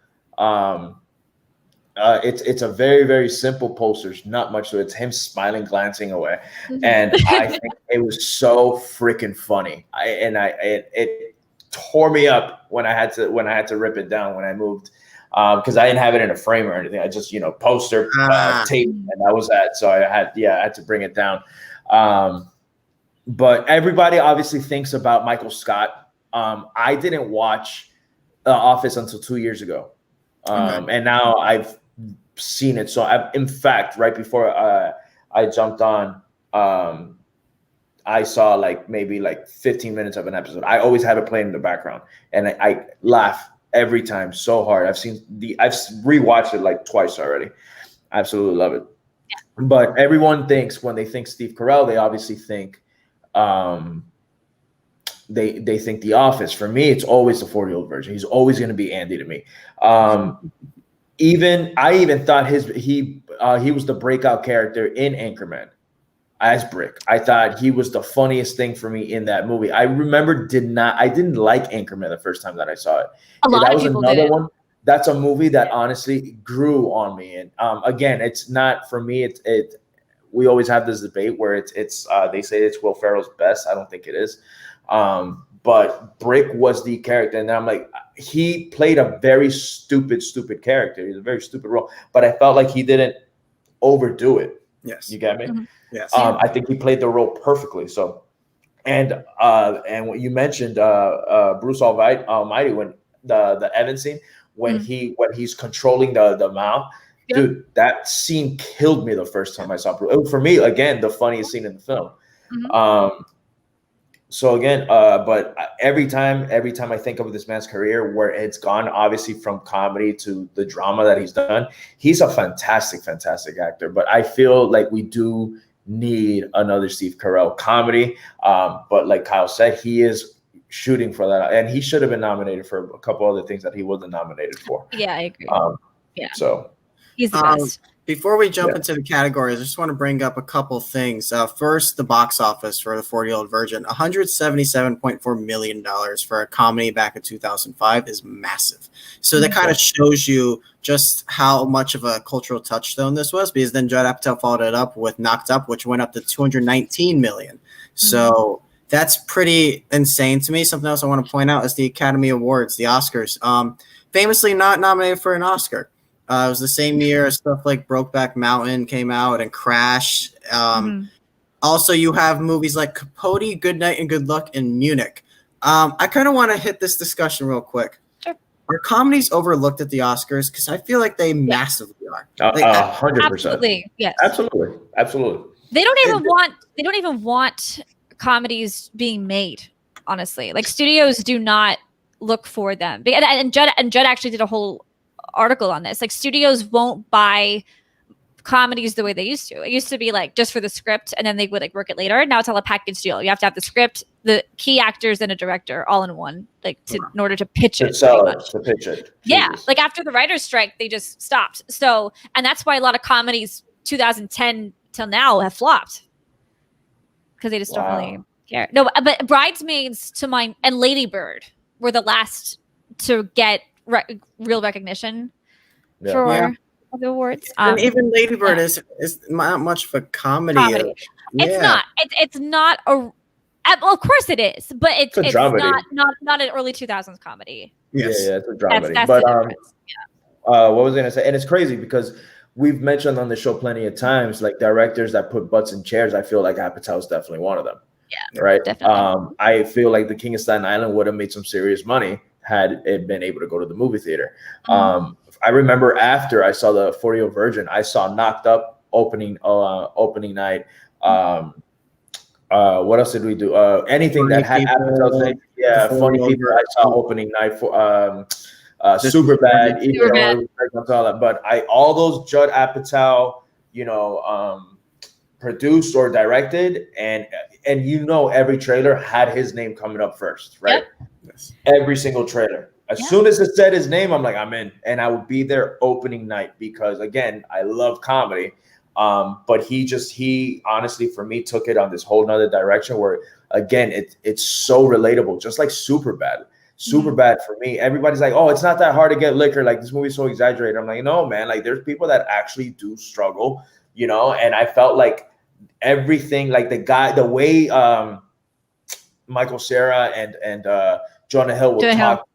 It's a very, very simple poster. There's not much to it. It's him smiling, glancing away, and I think it was so freaking funny. It tore me up when I had to rip it down when I moved, because I didn't have it in a frame or anything. I just poster tape, and that was that. So I had to bring it down. But everybody obviously thinks about Michael Scott. I didn't watch The Office until 2 years ago, and now I've seen it. So in fact, right before I jumped on, I saw maybe 15 minutes of an episode. I always have it playing in the background, and I laugh every time so hard. I've rewatched it twice already. I absolutely love it. Yeah. But everyone thinks when they think Steve Carell, they obviously think they think The Office. For me, it's always the 40-year-old virgin. He's always going to be Andy to me. I even thought he was the breakout character in Anchorman as Brick. I thought he was the funniest thing for me in that movie. I remember I didn't like Anchorman the first time that I saw it. A lot of people did. One. That's a movie that honestly grew on me. And again, it's not for me. We always have this debate where they say it's Will Ferrell's best. I don't think it is. But Brick was the character, and I'm like, he played a very stupid character. He's a very stupid role, but I felt like he didn't overdo it. Yes, you get me. Mm-hmm. Yes, I think he played the role perfectly. So, and what you mentioned, Bruce Almighty, when the Evan scene, when he's controlling the mouth, dude, that scene killed me the first time I saw Bruce. For me, again, the funniest scene in the film. So again, but every time I think of this man's career, where it's gone, obviously from comedy to the drama that he's done, he's a fantastic actor. But I feel like we do need another Steve Carell comedy. But like Kyle said, he is shooting for that, and he should have been nominated for a couple other things that he wasn't nominated for. Yeah, I agree. So he's the best. Before we jump into the categories, I just want to bring up a couple things. First, the box office for the 40-year-old virgin, $177.4 million for a comedy back in 2005 is massive. So that kind of shows you just how much of a cultural touchstone this was, because then Judd Apatow followed it up with Knocked Up, which went up to $219 million. So that's pretty insane to me. Something else I want to point out is the Academy Awards, the Oscars. Famously not nominated for an Oscar. It was the same year as stuff like Brokeback Mountain came out and Crash. Also, you have movies like Capote, Good Night and Good Luck, and Munich. I kind of want to hit this discussion real quick. Sure. Are comedies overlooked at the Oscars? Because I feel like they massively are. 100%. Absolutely, yes. Absolutely. They don't even want comedies being made. Honestly, like studios do not look for them. And Judd actually did a whole article on this. Like studios won't buy comedies the way they used to. It used to be just for the script, and then they would work it later. Now it's all a package deal. You have to have the script, the key actors, and a director all in one, in order to pitch it. To pitch it. Yeah, after the writer's strike, they just stopped. So, and that's why a lot of comedies 2010 till now have flopped, because they just don't really care. No, but Bridesmaids and Lady Bird were the last to get real recognition for the awards. And even Lady Bird is not much of a comedy. It's not. It's not a. Well, of course it is, but it's not an early 2000s comedy. Yes. Yeah, it's a dramedy. That's but the difference. What was I gonna say? And it's crazy because we've mentioned on the show plenty of times, directors that put butts in chairs. I feel like Apatow is definitely one of them. Yeah, right. Definitely. I feel like The King of Staten Island would have made some serious money had it been able to go to the movie theater. I remember after I saw the 40 Virgin, I saw Knocked Up opening night. What else did we do? Anything Funny that had People, Apatow's name. Yeah, The Funny 40 People. I saw opening night for Super Bad, even Super though it was all that. But all those Judd Apatow, produced or directed, and every trailer had his name coming up first, right? Yep. Yes. Every single trailer. As soon as it said his name, I'm like, I'm in, and I would be there opening night because again, I love comedy. But he honestly for me took it on this whole nother direction where again it's so relatable, just like Superbad. Superbad for me, everybody's like, oh, it's not that hard to get liquor. Like this movie's so exaggerated. I'm like, no, man, like there's people that actually do struggle, and I felt like everything, like the way Michael Cera and Jonah Hill will talk.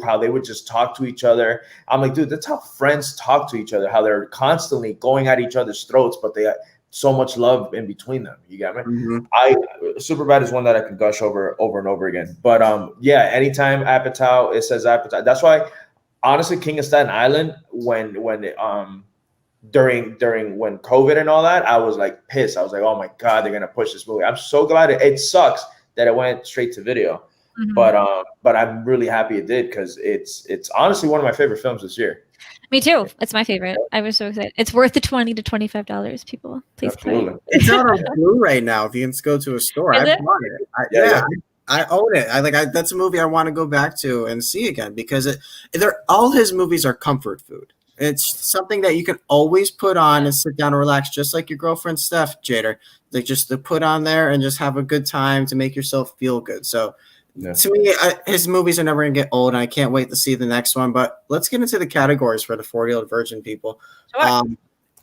How they would just talk to each other. I'm like, dude, that's how friends talk to each other, how they're constantly going at each other's throats, but they so much love in between them. You got me? Superbad is one that I can gush over and over again. But anytime Apatow, it says Apatow. That's why, honestly, King of Staten Island, during when COVID and all that, I was like pissed. I was like, oh my God, they're gonna push this movie. I'm so glad it sucks that it went straight to video. But I'm really happy it did because it's honestly one of my favorite films this year. Me too. It's my favorite. I was so excited. It's worth the $20 to $25. People, please play. It's out on Blu-ray now. If you can go to a store, I bought it. I own it. That's a movie I want to go back to and see again because all his movies are comfort food. It's something that you can always put on and sit down and relax, just like your girlfriend Steph, Jader. Like just to put on there and just have a good time to make yourself feel good. So. Yeah. To me, his movies are never going to get old, and I can't wait to see the next one. But let's get into the categories for the 40-Year-Old Virgin people. Sure.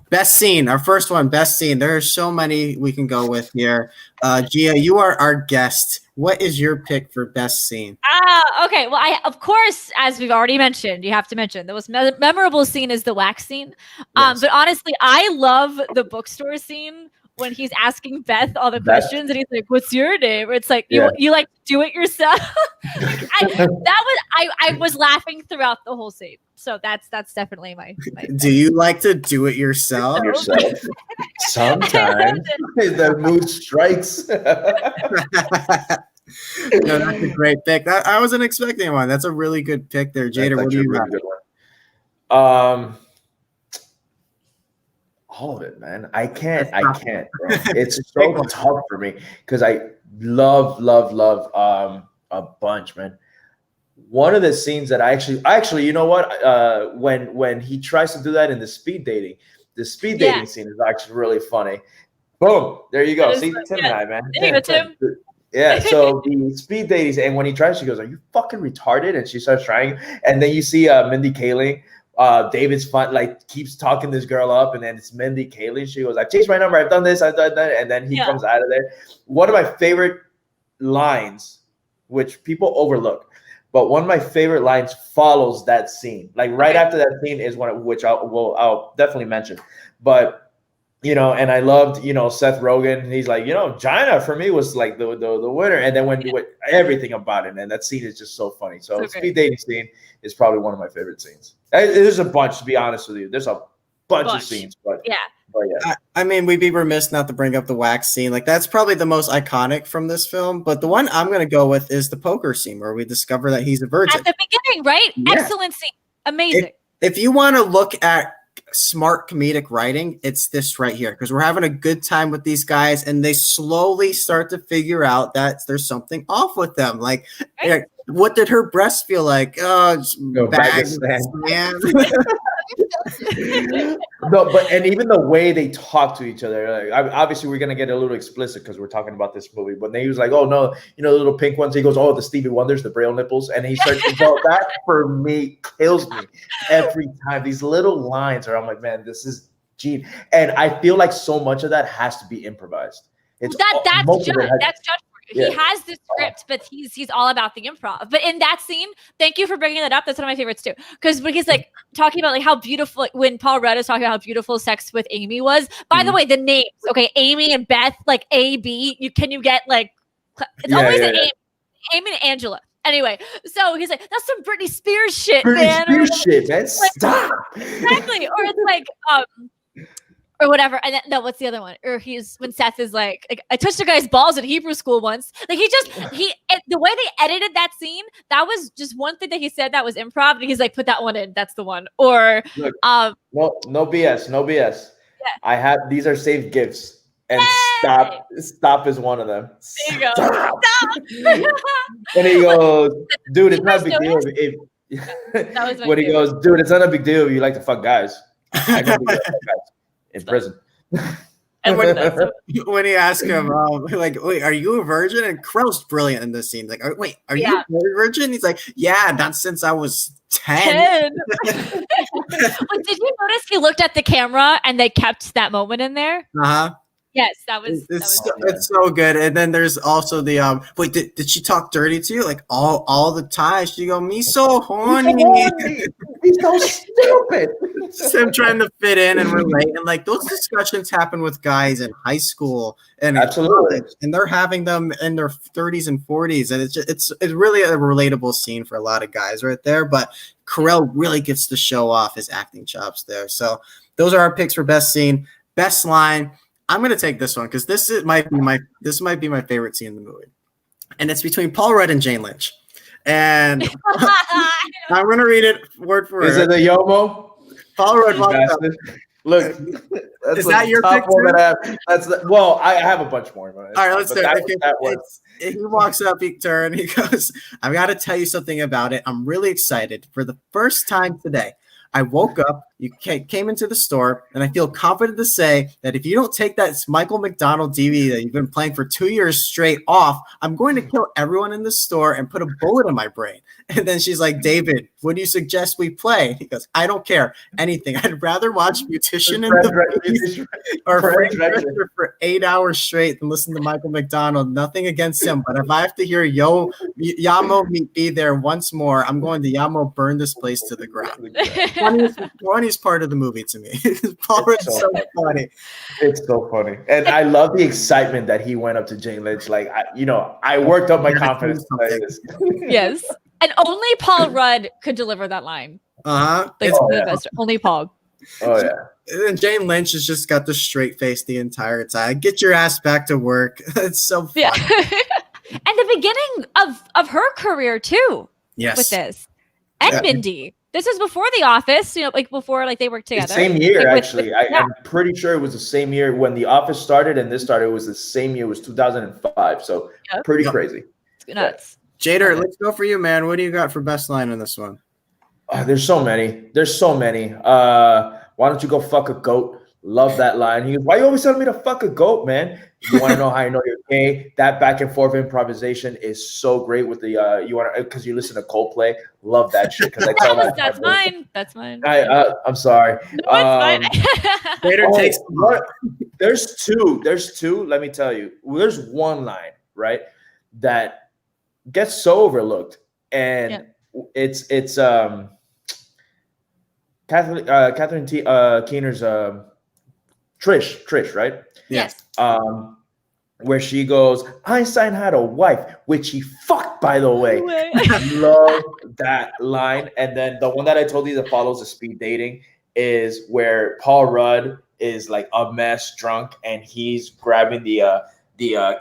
Best scene, our first one, best scene. There are so many we can go with here. Gia, you are our guest. What is your pick for best scene? Okay. Well, of course, as we've already mentioned, you have to mention the most memorable scene is the wax scene. But honestly, I love the bookstore scene. When he's asking Beth all the questions and he's like, what's your name? It's like, you like do it yourself. I was laughing throughout the whole scene. So that's definitely my Do you like to do it yourself? Sometimes the mood strikes. No, that's a great pick. I wasn't expecting one. That's a really good pick there. Jader, what do you got? All of it, man. I can't, bro. It's so tough for me because I love a bunch, man. One of the scenes that I actually, you know what? When he tries to do that in the speed dating scene is actually really funny. Boom, there you go. See, Tim and I, man. There you go, Tim. Yeah, so the speed dating, and when he tries, she goes, "Are you fucking retarded?" And she starts trying, and then you see Mindy Kaling. David's fun, like keeps talking this girl up, and then it's Mindy Kaling. She goes, "I've changed my number. I've done this. I've done that." And then he comes out of there. One of my favorite lines, which people overlook, but one of my favorite lines follows that scene. Like right after that scene is one which I'll definitely mention. But and I loved Seth Rogen. He's like, Gina for me was like the winner, and then when everything about it, and that scene is just so funny. So speed dating scene is probably one of my favorite scenes. There's a bunch, to be honest with you. There's a bunch of scenes, but yeah. I mean, we'd be remiss not to bring up the wax scene. Like that's probably the most iconic from this film. But the one I'm going to go with is the poker scene where we discover that he's a virgin at the beginning, right? Yeah. Excellent scene, amazing. If you want to look at smart comedic writing, it's this right here because we're having a good time with these guys, and they slowly start to figure out that there's something off with them. Like, what did her breast feel like? Oh, bag man. No, and even the way they talk to each other, like, obviously we're gonna get a little explicit because we're talking about this movie. But then he was like, "Oh no, the little pink ones." He goes, "Oh, the Stevie Wonders, the Braille nipples," and he starts. That for me kills me every time. These little lines are, I'm like, man, this is genius, and I feel like so much of that has to be improvised. That's Judd. He has the script, but he's all about the improv. But in that scene, thank you for bringing that up. That's one of my favorites too. Because when he's like talking about like how beautiful, like, when Paul Rudd is talking about how beautiful sex with Amy was. By the way, the names, okay, Amy and Beth, like A-B. Can you get like? It's always Amy and Angela. Anyway, so he's like, that's some Britney Spears shit, Britney man. Spears shit, man. Stop. Exactly. Or it's like, or whatever. And then, no, what's the other one? Or when Seth is like, I touched a guy's balls at Hebrew school once. Like the way they edited that scene, that was just one thing that he said that was improv. And he's like, put that one in. That's the one. Or, look, no BS. Yeah. These are saved gifts. And stop is one of them. There you go. Stop. And he goes, dude, it's not a big deal. When he goes, dude, it's not a big deal if you like to fuck guys. I know you like to fuck guys in prison. And when he asked him, like, wait, are you a virgin? And Krell's brilliant in this scene. Like, wait, are you a virgin? He's like, yeah, not since I was 10. Did you notice he looked at the camera and they kept that moment in there? Uh-huh. Yes, that was it's so good. And then there's also the wait, did she talk dirty to you? Like all the time. She go, me so horny. He's so stupid. Just him trying to fit in and relate. And like those discussions happen with guys in high school and absolutely, and they're having them in their 30s and 40s. And it's really a relatable scene for a lot of guys right there. But Carell really gets to show off his acting chops there. So those are our picks for best scene, best line. I'm gonna take this one because this might be my favorite scene in the movie, and it's between Paul Rudd and Jane Lynch. And I'm gonna read it word for word. Is it the Yomo? Paul Rudd walks up. Look, is that your pick too? I have a bunch more. All right, let's do it. He walks up, he goes, I've got to tell you something about it. I'm really excited. For the first time today, I woke up, you came into the store, and I feel confident to say that if you don't take that Michael McDonald DVD that you've been playing for 2 years straight off, I'm going to kill everyone in the store and put a bullet in my brain. And then she's like, David, what do you suggest we play? He goes, I don't care. Anything. I'd rather watch Beautician in the Beast or Frank Drescher for 8 hours straight than listen to Michael McDonald. Nothing against him. But if I have to hear Yamo be there once more, I'm going to Yamo burn this place to the ground. Funniest part of the movie to me. Paul Rudd's so funny. It's so funny. And I love the excitement that he went up to Jane Lynch. Like, I worked up my confidence to say this. Yes. And only Paul Rudd could deliver that line. Uh-huh. Only Paul. Oh, yeah. And Jane Lynch has just got the straight face the entire time. Get your ass back to work. It's so fun. Yeah. And the beginning of her career, too. Yes. With this. And Mindy. This is before The Office, before they worked together. Same year, actually. I'm pretty sure it was the same year when The Office started and this started. It was the same year. It was 2005. So pretty crazy. It's nuts. Jader, let's go for you, man. What do you got for best line in this one? There's so many. Why don't you go fuck a goat? Love that line. He goes, why you always telling me to fuck a goat, man? You want to know how I know you're gay? That back and forth improvisation is so great with the because you listen to Coldplay. Love that shit because I tell that. That's mine. I'm sorry. No, it's fine. Jader takes. There's two. Let me tell you. There's one line right that gets so overlooked, and it's Catherine Keener's Trish, right? Yes. Where she goes, Einstein had a wife, which he fucked, by the way. Love that line. And then the one that I told you that follows the speed dating is where Paul Rudd is like a mess drunk and he's grabbing the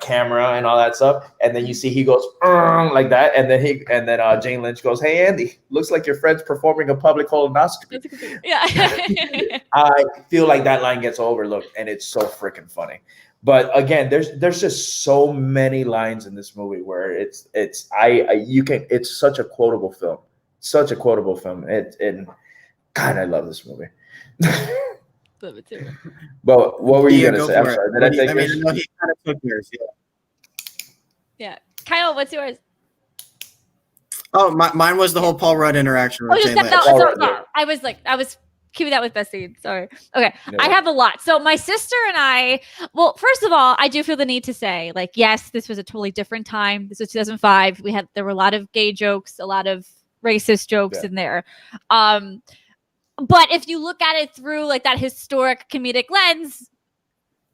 camera and all that stuff, and then you see he goes like that, and then Jane Lynch goes, "Hey Andy, looks like your friend's performing a public colonoscopy." Yeah. I feel like that line gets overlooked, and it's so freaking funny. But again, there's just so many lines in this movie where it's such a quotable film. And God, I love this movie. Love it too. But what were you gonna say? I'm sorry. Did I take yours? No, he kind of took yours. Yeah. Kyle, what's yours? Oh, mine was the whole Paul Rudd interaction. With Jane Lynch. I was keeping that with best scene. Sorry. Okay. No. I have a lot. So my sister and I, well, first of all, I do feel the need to say, like, yes, this was a totally different time. This was 2005. There were a lot of gay jokes, a lot of racist jokes in there. But if you look at it through like that historic comedic lens,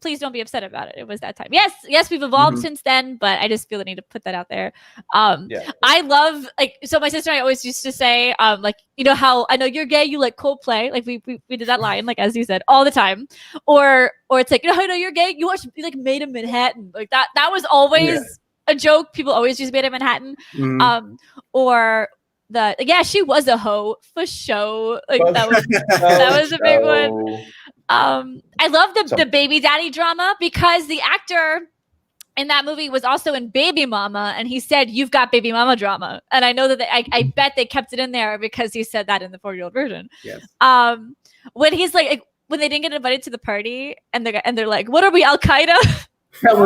please don't be upset about it. It was that time. Yes, we've evolved since then, but I just feel the need to put that out there. I love so my sister and I always used to say, how I know you're gay, you like Coldplay. Like we did that line, like as you said, all the time. Or it's like, I know you're gay, you watch like Made in Manhattan. Like that was always a joke. People always use Made in Manhattan. Or she was a hoe for show. Like that was a big one. I love the baby daddy drama because the actor in that movie was also in Baby Mama, and he said, "You've got baby mama drama." And I know that I bet they kept it in there because he said that in the 4-year-old version. Yes. When he's like when they didn't get invited to the party, and they're like, "What are we, Al Qaeda?" Tell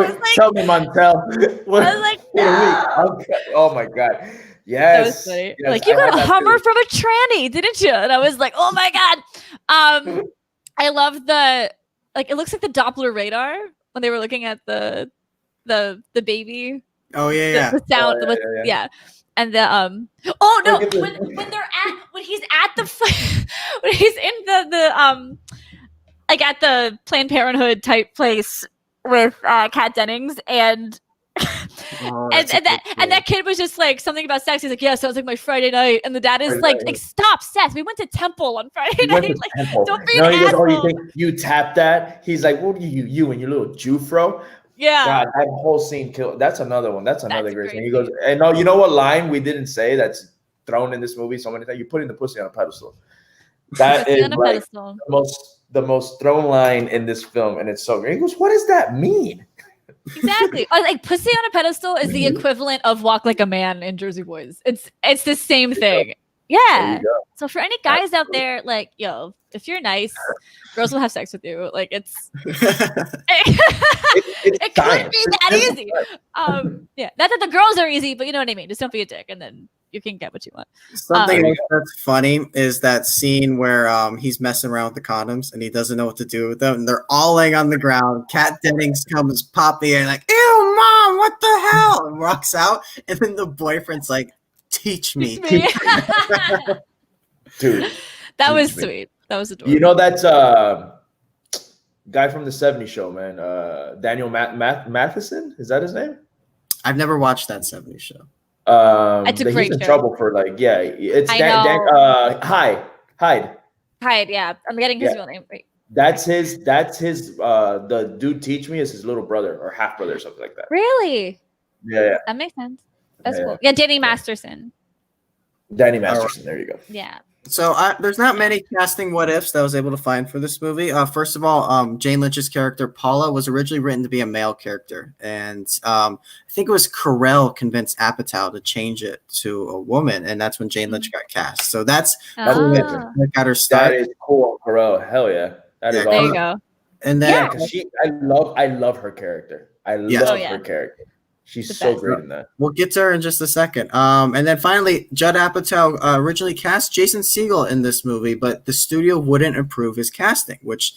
me, Montel. I was like, no. Oh my god. Yes. That was funny. Yes, like, you got a Hummer from a tranny, didn't you? And I was like, oh my god. I love it looks like the Doppler radar when they were looking at the baby. Oh yeah. The sound and the when he's in the like at the Planned Parenthood type place with Kat Dennings and that kid was just like something about sex. He's like, yeah, sounds like my Friday night. And the dad is like, stop, Seth. We went to Temple on Friday night. Like, don't be an asshole. He goes, oh, you think you tapped that? He's like, what are you and your little Jufro? Yeah. God, that whole scene killed. That's another one. That's another great scene. He goes, and no, you know what line we didn't say that's thrown in this movie so many times? You're putting the pussy on a pedestal. That is like the most thrown line in this film, and it's so great. He goes, what does that mean? Exactly. Like pussy on a pedestal is the equivalent of Walk Like a Man in Jersey Boys. It's the same thing. Yeah. So for any guys out there, like, yo, if you're nice, girls will have sex with you. Like it could be that easy. Not that the girls are easy, but you know what I mean. Just don't be a dick, and then you can get what you want. Something else that's funny is that scene where he's messing around with the condoms and he doesn't know what to do with them, and they're all laying on the ground. Kat Dennings comes popping in like, "Ew, mom, what the hell?" and walks out, and then the boyfriend's like, "Teach me." Dude, that was sweet. That was adorable. You know, that's guy from the '70s show, man. Daniel Matheson, is that his name? I've never watched that '70s show. It's a great he's in show. trouble for it's Hyde. Hyde, yeah. I'm getting his real name. Wait. That's his the dude Teach Me is his little brother or half brother or something like that. Really? Yeah. That makes sense. That's cool. Yeah, Danny Masterson. Danny Masterson, there you go. Yeah. So there's not many casting what ifs that I was able to find for this movie. First of all, Jane Lynch's character Paula was originally written to be a male character, and I think it was Carell convinced Apatow to change it to a woman, and that's when Jane Lynch got cast. So that's that got her start. That is cool, Carell. Hell yeah, that is awesome. There you go. And then I love her character. I love her character. She's so great in that. We'll get to her in just a second. And then finally, Judd Apatow originally cast Jason Segel in this movie, but the studio wouldn't approve his casting, which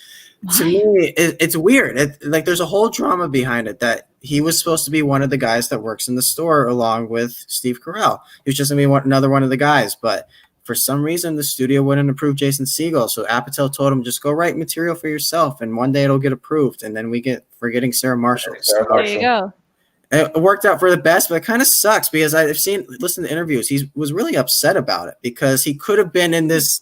to me, it's weird. There's a whole drama behind it that he was supposed to be one of the guys that works in the store along with Steve Carell. He was just going to be another one of the guys, but for some reason, the studio wouldn't approve Jason Segel. So Apatow told him, just go write material for yourself, and one day it'll get approved. And then we're getting Sarah Marshall. There you go. It worked out for the best, but it kind of sucks because listened to interviews. He was really upset about it because he could have been in this,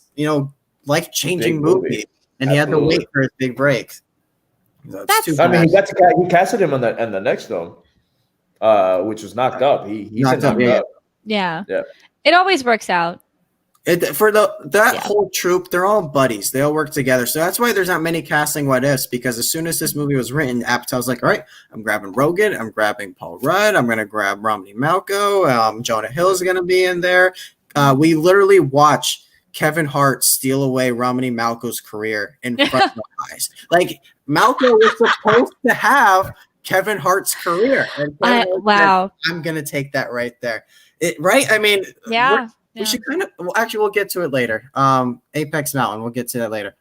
life-changing movie, and he had to wait for his big break. So he casted him on the next film, which was Knocked Up. He said Knocked Up. Yeah. It always works out. Whole troupe, they're all buddies. They all work together. So that's why there's not many casting what ifs, because as soon as this movie was written, Apatow was like, all right, I'm grabbing Rogan, I'm grabbing Paul Rudd, I'm going to grab Romney Malco, Jonah Hill's going to be in there. We literally watch Kevin Hart steal away Romney Malco's career in front of our eyes. Like, Malco was supposed to have Kevin Hart's career. And wow. I'm going to take that right there. Right? I mean, yeah. We should we'll get to it later. Apex Mountain, we'll get to that later.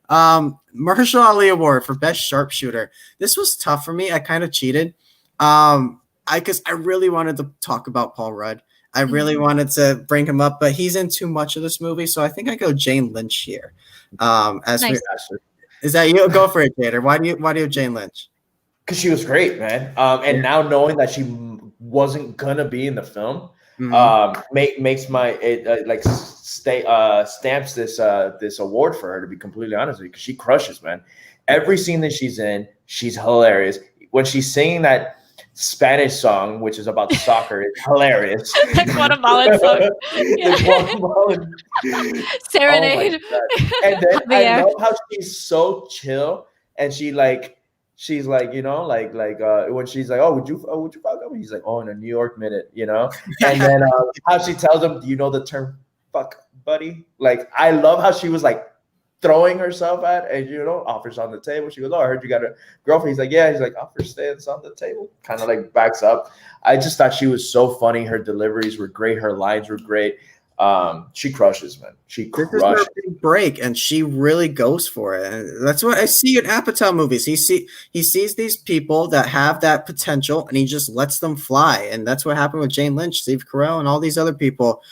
Marshall Ali Award for Best Sharpshooter. This was tough for me. I kind of cheated. Because I really wanted to talk about Paul Rudd. I really wanted to bring him up, but he's in too much of this movie, so I think I go Jane Lynch here. Is that you? Go for it, Jader. Why do you have Jane Lynch? because she was great, man. And now knowing that she wasn't gonna be in the film, makes my stamps this award for her, to be completely honest with you, because she crushes, man. Every scene that she's in, she's hilarious. When she's singing that Spanish song, which is about soccer, it's hilarious. That's Guatemalan song. Yeah. Serenade. Oh, and then I love how she's so chill, and she's like, you know, like when she's like, oh, would you fuck up? He's like, oh, in a New York minute, you know. And then how she tells him, do you know the term fuck buddy? Like, I love how she was like throwing herself at, and you know, offers on the table. She goes, oh, I heard you got a girlfriend. He's like, yeah. He's like, offer stands on the table, kind of like backs up. I just thought she was so funny. Her deliveries were great, her lines were great. She crushes, man. She crushes. This is her big break, and she really goes for it. And that's what I see in Apatow movies. He sees these people that have that potential, and he just lets them fly. And that's what happened with Jane Lynch, Steve Carell, and all these other people.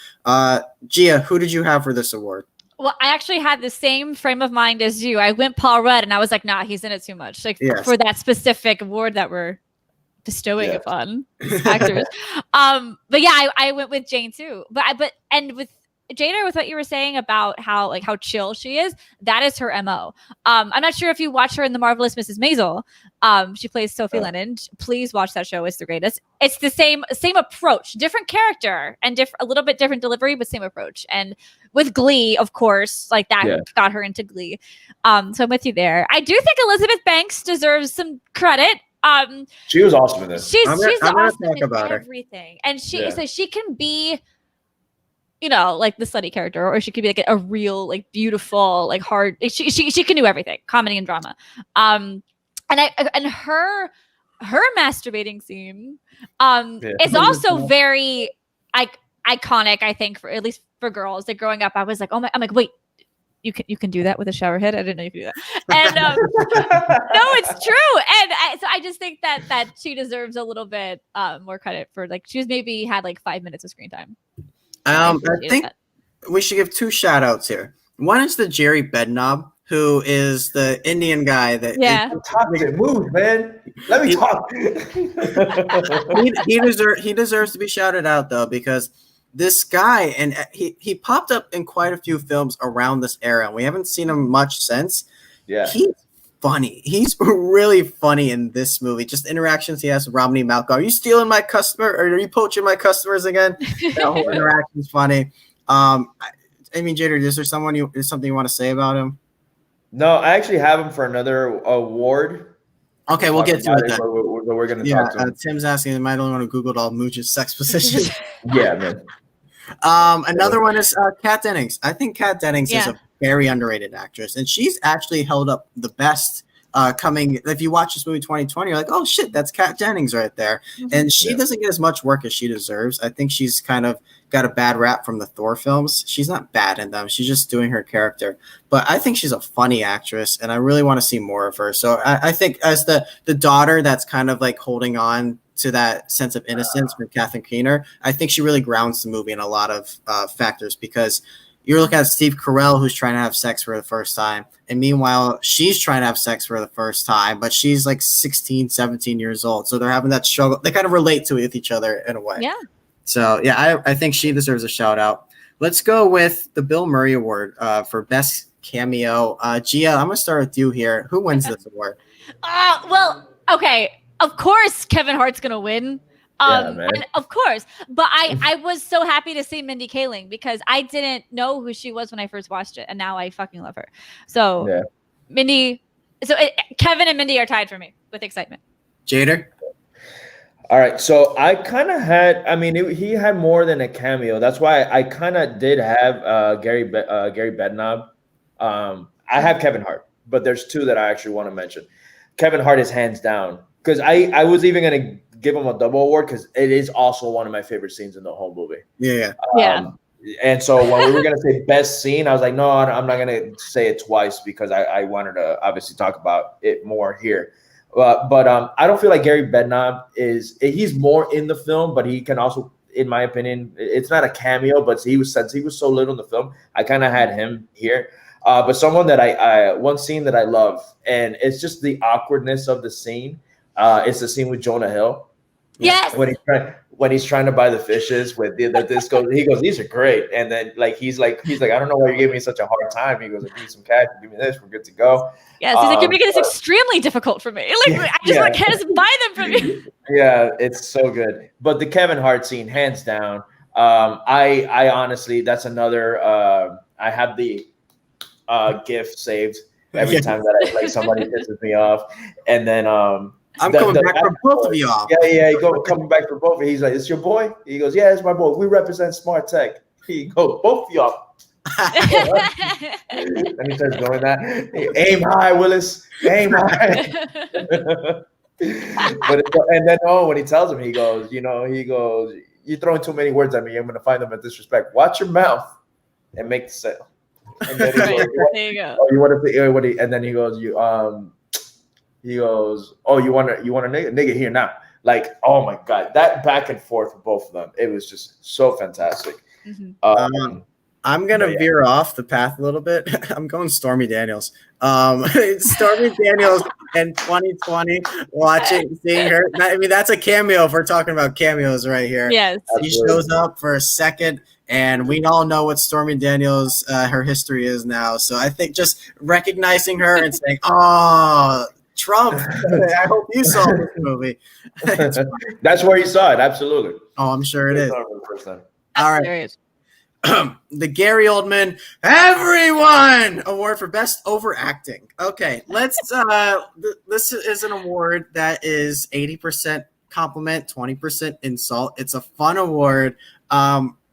Gia, who did you have for this award? Well, I actually had the same frame of mind as you. I went Paul Rudd, and I was like, nah, he's in it too much. Like for that specific award that we're bestowing upon actors. But yeah, I went with Jane too. But with Jader, with what you were saying about how chill she is, that is her MO. I'm not sure if you watch her in The Marvelous Mrs. Maisel. She plays Sophie Lennon. Please watch that show. It's the greatest. It's the same approach, different character and a little bit different delivery, but same approach. And with Glee, of course, like that got her into Glee. So I'm with you there. I do think Elizabeth Banks deserves some credit. She was awesome in this. She's awesome in everything. And she can be, you know, like the slutty character, or she could be like a real, like beautiful, like hard. She can do everything, comedy and drama. And her masturbating scene is also very iconic, I think, for at least for girls. Like growing up, I was like, I'm like, wait, you can do that with a shower head? I didn't know you could do that. And no, it's true. And so I just think that she deserves a little bit more credit for, like, she's maybe had like 5 minutes of screen time. I think we should give two shout outs here. One is the Jerry Bednob, who is the Indian guy that move, man. Let me talk. he deserves to be shouted out though, because this guy, and he popped up in quite a few films around this era, and we haven't seen him much since. Yeah, he's funny. He's really funny in this movie. Just interactions he has with Romney Malcolm. Are you stealing my customer, or are you poaching my customers again? That whole interaction's funny. I mean, Jader, is there something you want to say about him? No, I actually have him for another award. Okay, we'll get to it then. We're going to talk to him. Tim's asking, am I the only one who Googled all Mooch's sex positions? Yeah, man. Another one is Kat Dennings. I think Kat Dennings is a very underrated actress, and she's actually held up the best. If you watch this movie 2020, you're like, oh shit, that's Kat Dennings right there. And she doesn't get as much work as she deserves. I think she's kind of got a bad rap from the Thor films. She's not bad in them. She's just doing her character. But I think she's a funny actress, and I really want to see more of her. So I think as the daughter that's kind of like holding on to that sense of innocence from Catherine Keener, I think she really grounds the movie in a lot of factors, because you're looking at Steve Carell, who's trying to have sex for the first time. And meanwhile, she's trying to have sex for the first time, but she's like 16, 17 years old. So they're having that struggle. They kind of relate to it with each other in a way. Yeah. So, yeah, I think she deserves a shout out. Let's go with the Bill Murray Award for Best Cameo. Gia, I'm going to start with you here. Who wins this award? Well, okay. Of course, Kevin Hart's going to win. And of course, but I was so happy to see Mindy Kaling, because I didn't know who she was when I first watched it, and now I fucking love her. So Kevin and Mindy are tied for me with excitement. Jader? All right, so I kind of had, he had more than a cameo. That's why I kind of did have Gary Bednob. I have Kevin Hart, but there's two that I actually want to mention. Kevin Hart is hands down, because I was even going to give him a double award, because it is also one of my favorite scenes in the whole movie. Yeah. And so when we were going to say best scene, I was like, no, I'm not going to say it twice, because I wanted to obviously talk about it more here. But I don't feel like Gary Bednob he's more in the film, but he can also, in my opinion, it's not a cameo, but since he was so little in the film, I kind of had him here. But someone that one scene that I love, and it's just the awkwardness of the scene, It's the scene with Jonah Hill. Yes. When he's trying to buy the fishes with the disco, he goes, "These are great." And then he's like, "I don't know why you gave me such a hard time." He goes, "I need some cash. Give me this. We're good to go." Yes, he's like, "You're making this extremely difficult for me. Like, I just can't just buy them from you." Yeah, it's so good. But the Kevin Hart scene, hands down. I honestly, that's another. I have the GIF saved every time that somebody pisses me off, and then I'm coming back for both of y'all. Yeah, coming back for both. He's like, "It's your boy." He goes, "Yeah, it's my boy. We represent smart tech." He goes, "Both of y'all." And he starts doing that. Aim high, Willis. Aim high. And then when he tells him, he goes, "You're throwing too many words at me. I'm going to find them a disrespect. Watch your mouth and make the sale." And then he goes, there you go. "Oh, you want to?" And then he goes, He goes, "Oh, you want a nigga here now?" Like, oh my god, that back and forth with both of them, it was just so fantastic. Mm-hmm. I'm gonna veer off the path a little bit. I'm going Stormy Daniels. Stormy Daniels in 2020, seeing her. I mean, that's a cameo if we're talking about cameos right here. Yes, she shows up for a second. And we all know what Stormy Daniels, her history is now. So I think just recognizing her and saying, "Oh, Trump, I hope you saw this movie." That's where you saw it. Absolutely. Oh, I'm sure it is. All right. The Gary Oldman Everyone Award for Best Overacting. Okay, let's. This is an award that is 80% compliment, 20% insult. It's a fun award.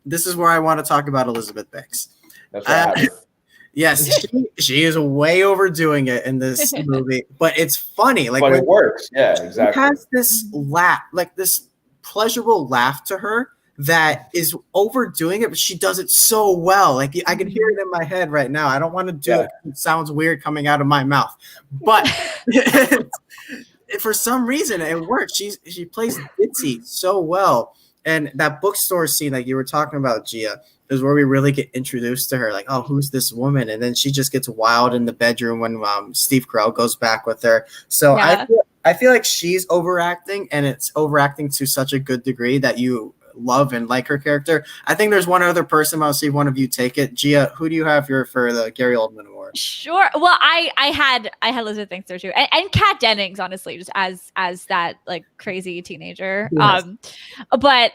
This is where I want to talk about Elizabeth Banks. That's right. Yes, she is way overdoing it in this movie, but it's funny. But it works. Yeah, exactly. She has this laugh, like this pleasurable laugh to her that is overdoing it, but she does it so well. Like I can hear it in my head right now. I don't want to do it. It sounds weird coming out of my mouth, but for some reason it works. She plays ditzy so well. And that bookstore scene, like you were talking about, Gia, is where we really get introduced to her. Like, oh, who's this woman? And then she just gets wild in the bedroom when Steve Carell goes back with her. So I feel like she's overacting, and it's overacting to such a good degree that you love and like her character. I think there's one other person. I'll see one of you take it. Gia, who do you have for the Gary Oldman Award? Sure. Well, I had Elizabeth Banks there too, and Kat Dennings, honestly, just as that like crazy teenager. Yes. But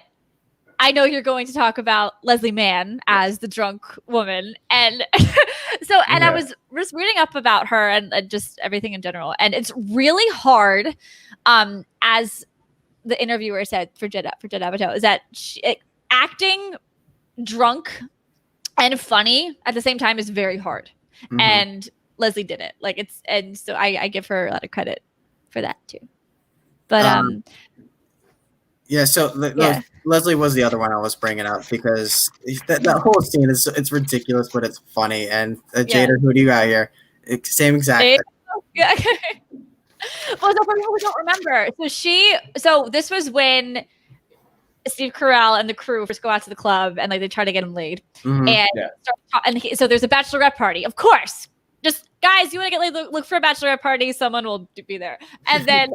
I know you're going to talk about Leslie Mann as the drunk woman, and I was just reading up about her and just everything in general, and it's really hard, as the interviewer said for Judd Apatow, is that acting drunk and funny at the same time is very hard. Mm-hmm. And Leslie did it. So I give her a lot of credit for that too. But Leslie was the other one I was bringing up because that whole scene it's ridiculous, but it's funny. And Jader, who do you got here? Same exact thing. Yeah. Well, so for people who don't remember, so this was when Steve Carell and the crew first go out to the club and they try to get him laid. Mm-hmm. So there's a bachelorette party, of course. Just guys, you want to get laid? Look for a bachelorette party. Someone will be there. And then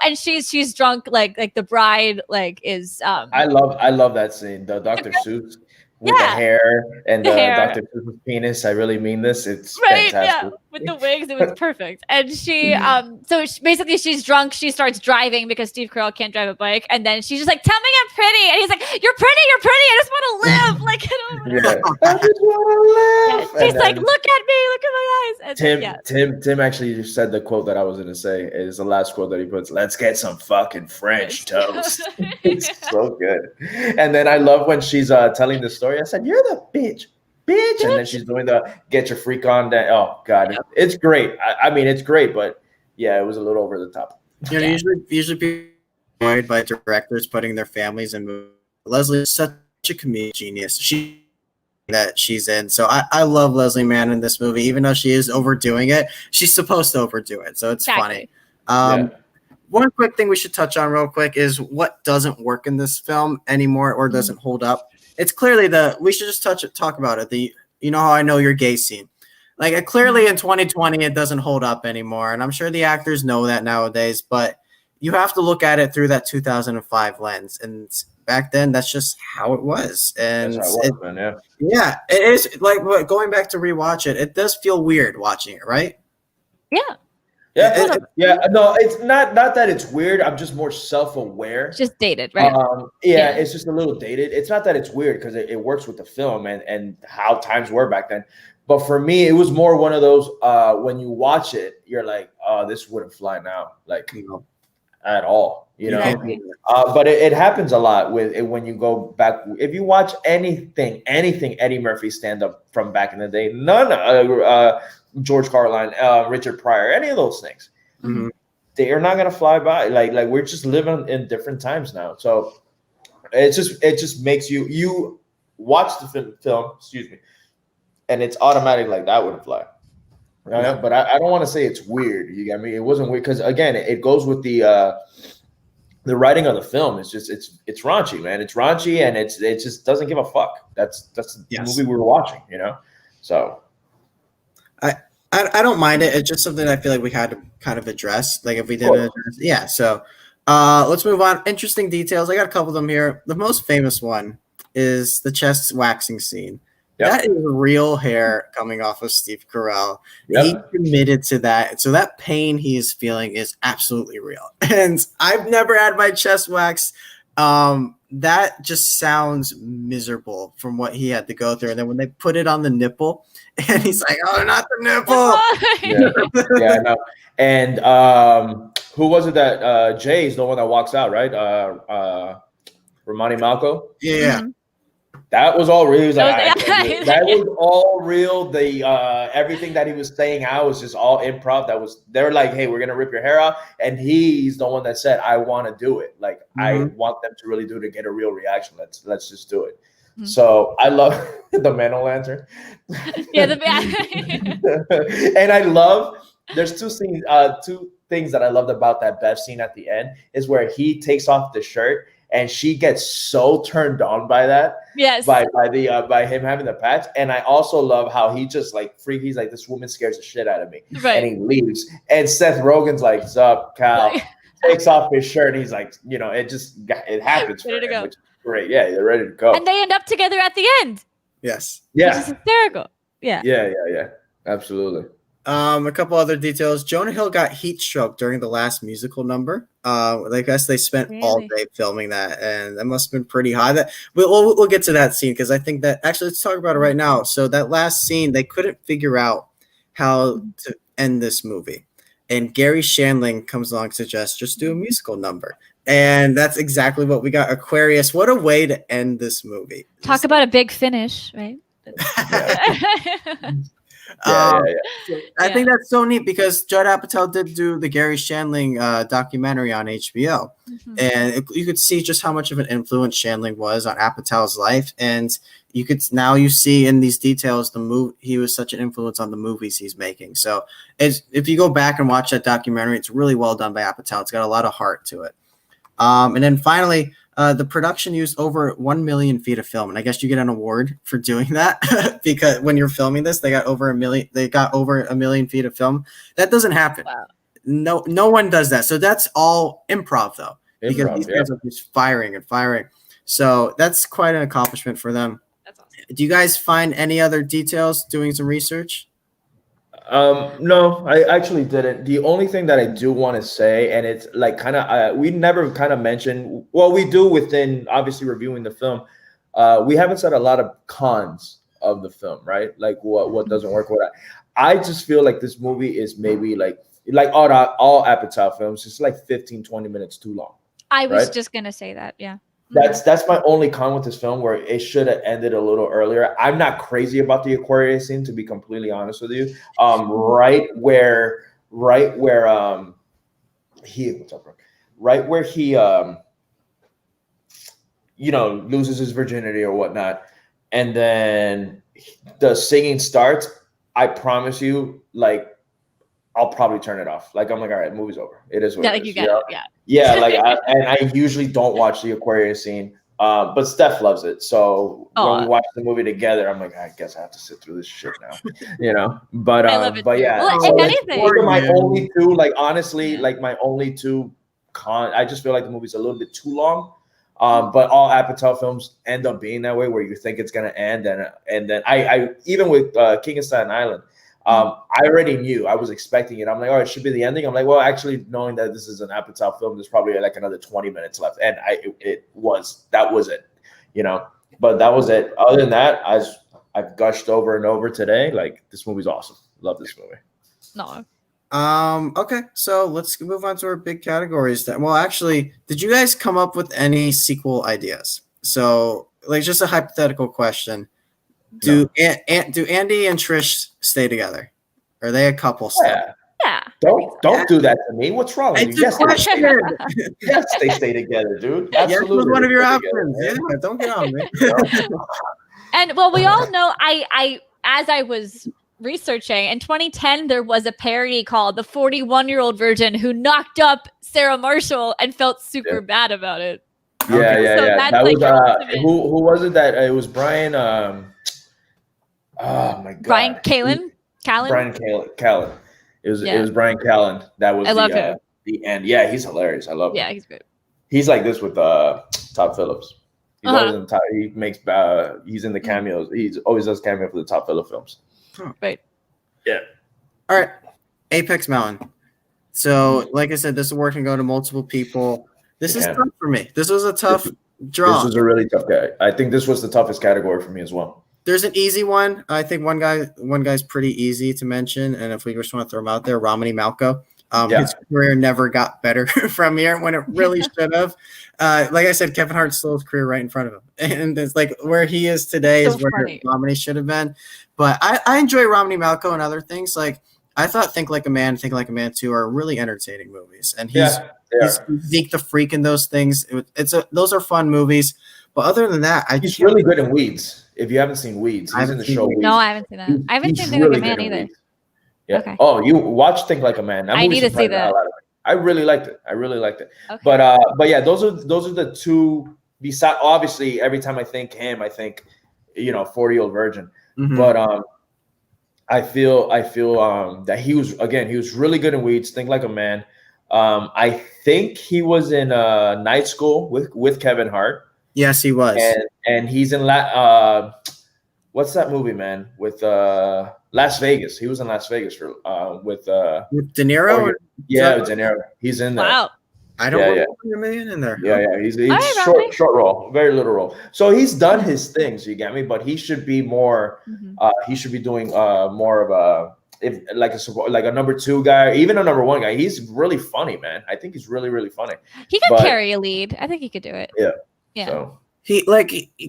and she's drunk, like the bride is. I love that scene. The Dr. Seuss with the hair and Dr. Seuss's penis. I really mean this. It's fantastic. Yeah, with the wigs, it was perfect. And she, basically she's drunk. She starts driving because Steve Carell can't drive a bike, and then she's just like, "Tell me I'm pretty," and he's like, "You're pretty. I just want to live." Like, I just want to live. She's like, "Look at me. Look at my eyes." And Tim actually just said the quote that I was going to say. Is the last quote that he puts. "Let's get some fucking French toast." It's so good. And then I love when she's telling the story. I said, "You're the bitch. And then she's doing the "get your freak on." Oh God, it's great. I mean, it's great, but yeah, it was a little over the top. Usually people are annoyed by directors putting their families in movies. Leslie is such a comedic genius. She's in. So I love Leslie Mann in this movie, even though she is overdoing it. She's supposed to overdo it, so it's funny. One quick thing we should touch on real quick is what doesn't work in this film anymore or doesn't hold up. It's clearly we should just talk about it. You know how I know you're gay scene. Clearly in 2020, it doesn't hold up anymore. And I'm sure the actors know that nowadays, but you have to look at it through that 2005 lens, and back then that's just how it was. And That's how it was, man. Yeah. Yeah, it is like going back to rewatch it. It does feel weird watching it, right? Yeah. Yeah. No, it's not that it's weird. I'm just more self-aware. It's just dated, right? Yeah, it's just a little dated. It's not that it's weird because it works with the film and how times were back then. But for me, it was more one of those when you watch it, you're like, oh, this wouldn't fly now, like at all, you know. Exactly. But it happens a lot with it when you go back. If you watch anything Eddie Murphy stand up from back in the day, George Carlin, Richard Pryor, any of those things, they are not gonna fly by. Like we're just living in different times now. So it just makes you watch the film, excuse me, and it's automatic like that wouldn't fly. Right? But I don't want to say it's weird. You get me? It wasn't weird because again, it goes with the writing of the film. It's just it's raunchy, man. It's raunchy and it just doesn't give a fuck. That's the movie we were watching, you know. So I don't mind it. It's just something I feel like we had to kind of address. Like if we didn't address, yeah. So let's move on. Interesting details. I got a couple of them here. The most famous one is the chest waxing scene. Yep. That is real hair coming off of Steve Carell. Yep. He committed to that. So that pain he is feeling is absolutely real. And I've never had my chest waxed. That just sounds miserable from what he had to go through. And then when they put it on the nipple, and he's like, "Oh, not the nipple." Yeah, I know. And who was it that Jay's the one that walks out, right? Romani Malco. Yeah. Mm-hmm. That was all real. He was like, that was all real. The everything that he was saying out was just all improv. They were like, hey, we're gonna rip your hair out, and he's the one that said, I want to do it. Like I want them to really do it to get a real reaction. Let's just do it. Mm-hmm. So I love the man lantern. Yeah, and I love. There's two things that I loved about that Bev scene at the end is where he takes off the shirt. And she gets so turned on by that, by him having the patch. And I also love how he just like he's like, this woman scares the shit out of me, and he leaves. And Seth Rogen's like, "Sup, Cal?" Takes off his shirt. And he's like, you know, it happens. Ready to go. Which is great. Yeah, they're ready to go. And they end up together at the end. Yes. Yeah. Which is hysterical. Yeah. Yeah. Absolutely. A couple other details. Jonah Hill got heat stroke during the last musical number. I guess they spent all day filming that, and that must have been pretty high. That we'll get to that scene because I think that actually let's talk about it right now. So that last scene, they couldn't figure out how to end this movie, and Gary Shandling comes along and suggests just do a musical number, and that's exactly what we got. Aquarius. What a way to end this movie. Talk about a big finish, right? I think that's so neat because Judd Apatow did do the Gary Shandling documentary on HBO, and you could see just how much of an influence Shandling was on Apatow's life, and you see in these details he was such an influence on the movies he's making. So if you go back and watch that documentary, it's really well done by Apatow. It's got a lot of heart to it. And then finally, the production used over 1 million feet of film, and I guess you get an award for doing that because when you're filming this, they got over 1 million. They got over 1 million feet of film. That doesn't happen. Wow. No one does that. So that's all improv, though, because these guys are just firing and firing. So that's quite an accomplishment for them. That's awesome. Do you guys find any other details doing some research? No, I actually didn't. The only thing that I do want to say, and it's like kind of, we never kind of mentioned, well, we do within obviously reviewing the film. We haven't said a lot of cons of the film, right? Like what doesn't work with that. I just feel like this movie is maybe like all Apatow films, it's like 15, 20 minutes too long. I was just going to say that. Yeah. That's my only con with this film, where it should have ended a little earlier. I'm not crazy about the Aquarius scene, to be completely honest with you. Right where he loses his virginity or whatnot, and then the singing starts. I promise you, like, I'll probably turn it off. Like, I'm like, all right, movie's over. It is what it is. You get it. Yeah. Yeah, like, I usually don't watch the Aquarius scene, but Steph loves it. So when we watch the movie together, I'm like, I guess I have to sit through this shit now, But I love it but too. yeah, Well, so if anything, those are my only two. Like, honestly, like my only two I just feel like the movie's a little bit too long. But all Apatow films end up being that way, where you think it's gonna end, and then I even with King of Staten Island, I already knew, I was expecting it. I'm like, oh, it should be the ending. I'm like, well, actually, knowing that this is an Apatow film, there's probably like another 20 minutes left, and that was it, you know. But that was it. Other than that, I've gushed over and over today. Like, this movie's awesome. Love this movie. No. Okay, so let's move on to our big categories. Well, actually, did you guys come up with any sequel ideas? So, like, just a hypothetical question: Do Andy and Trish stay together? Are they a couple still? Yeah. Don't do that to me. What's wrong with you? It's a question. Yes, they stay together, dude. Absolutely. Yes, was one of your options. Yeah, don't get on me. And well, we all know. As I was researching in 2010, there was a parody called "The 41-Year-Old Virgin Who Knocked Up Sarah Marshall and Felt Super Bad About It." Yeah. That like was who was it that it was Brian? Oh my god, Brian Callen. Brian Callen. It was Brian Callen. That was him. The end. Yeah, he's hilarious. I love him. Yeah, he's good. He's like this with Todd Phillips. He's always in he makes he's in the cameos. He's always does cameo for the Todd Phillips films. Right. Yeah. All right. Apex Mountain. So, like I said, this award can go to multiple people. This is tough for me. This was a tough draw. This was a really tough guy. I think this was the toughest category for me as well. There's an easy one. I think one guy's pretty easy to mention, and if we just want to throw him out there, Romany Malco. His career never got better from here when it really should have. Like I said, Kevin Hart stole his career right in front of him, and it's like where he is today is where Romany should have been. But I enjoy Romany Malco and other things. Like, I thought Think Like a Man, Think Like a Man 2 are really entertaining movies, and he's Zeke the Freak in those things. Those are fun movies. But other than that, he's really good in Weeds. If you haven't seen Weeds, he's in the show Weeds. No, I haven't seen that. I haven't seen Think Like a Man either. Yeah. Okay. Oh, you watch Think Like a Man. I need to see that. I really liked it. Okay. But yeah, those are the two. Besides, obviously, every time I think him, I think 40-Year-Old Virgin. Mm-hmm. But I feel that he was really good in Weeds. Think Like a Man. I think he was in Night School with Kevin Hart. Yes, he was. And he's in what's that movie, man? With Las Vegas. He was in Las Vegas with De Niro. With De Niro. He's in there. Wow. I don't want a million in there. Yeah. He's short role, very little role. So he's done his things. You get me? But he should be more. He should be doing more of a. If like a number 2 guy, even a number 1 guy, he's really funny, man. I think he's really, really funny. He could carry a lead. I think he could do it. Yeah. So.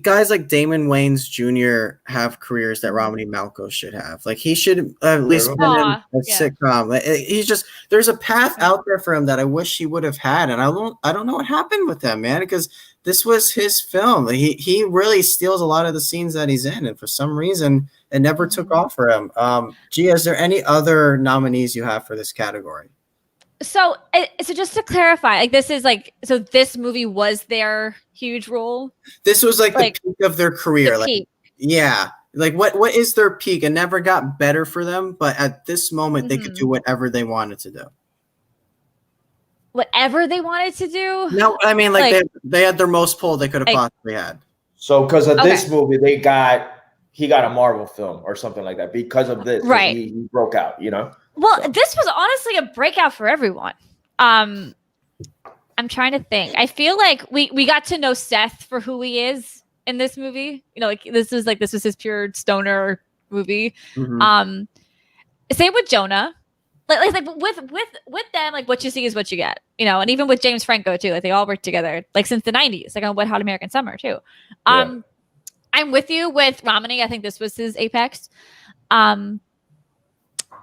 Guys like Damon Wayans Jr. have careers that Romany Malco should have. Like, he should at least been in a sitcom. He's just, there's a path out there for him that I wish he would have had, and I don't know what happened with him, man. Because this was his film. He really steals a lot of the scenes that he's in, and for some reason, it never took off for him. Gia, is there any other nominees you have for this category? So just to clarify, like, this is like, so this movie was their huge role. This was like the peak of their career. Like what is their peak? It never got better for them, but at this moment they could do whatever they wanted to do. Whatever they wanted to do? No, I mean, like they had their most pull they could have possibly had. So because of this movie, he got a Marvel film or something like that because of this. Right. He broke out, Well, this was honestly a breakout for everyone. I'm trying to think. I feel like we got to know Seth for who he is in this movie. This was his pure stoner movie. Mm-hmm. Same with Jonah. Like with them, like, what you see is what you get. And even with James Franco too. Like, they all worked together like since the 90s, like on Wet Hot American Summer too. I'm with you with Romany. I think this was his apex.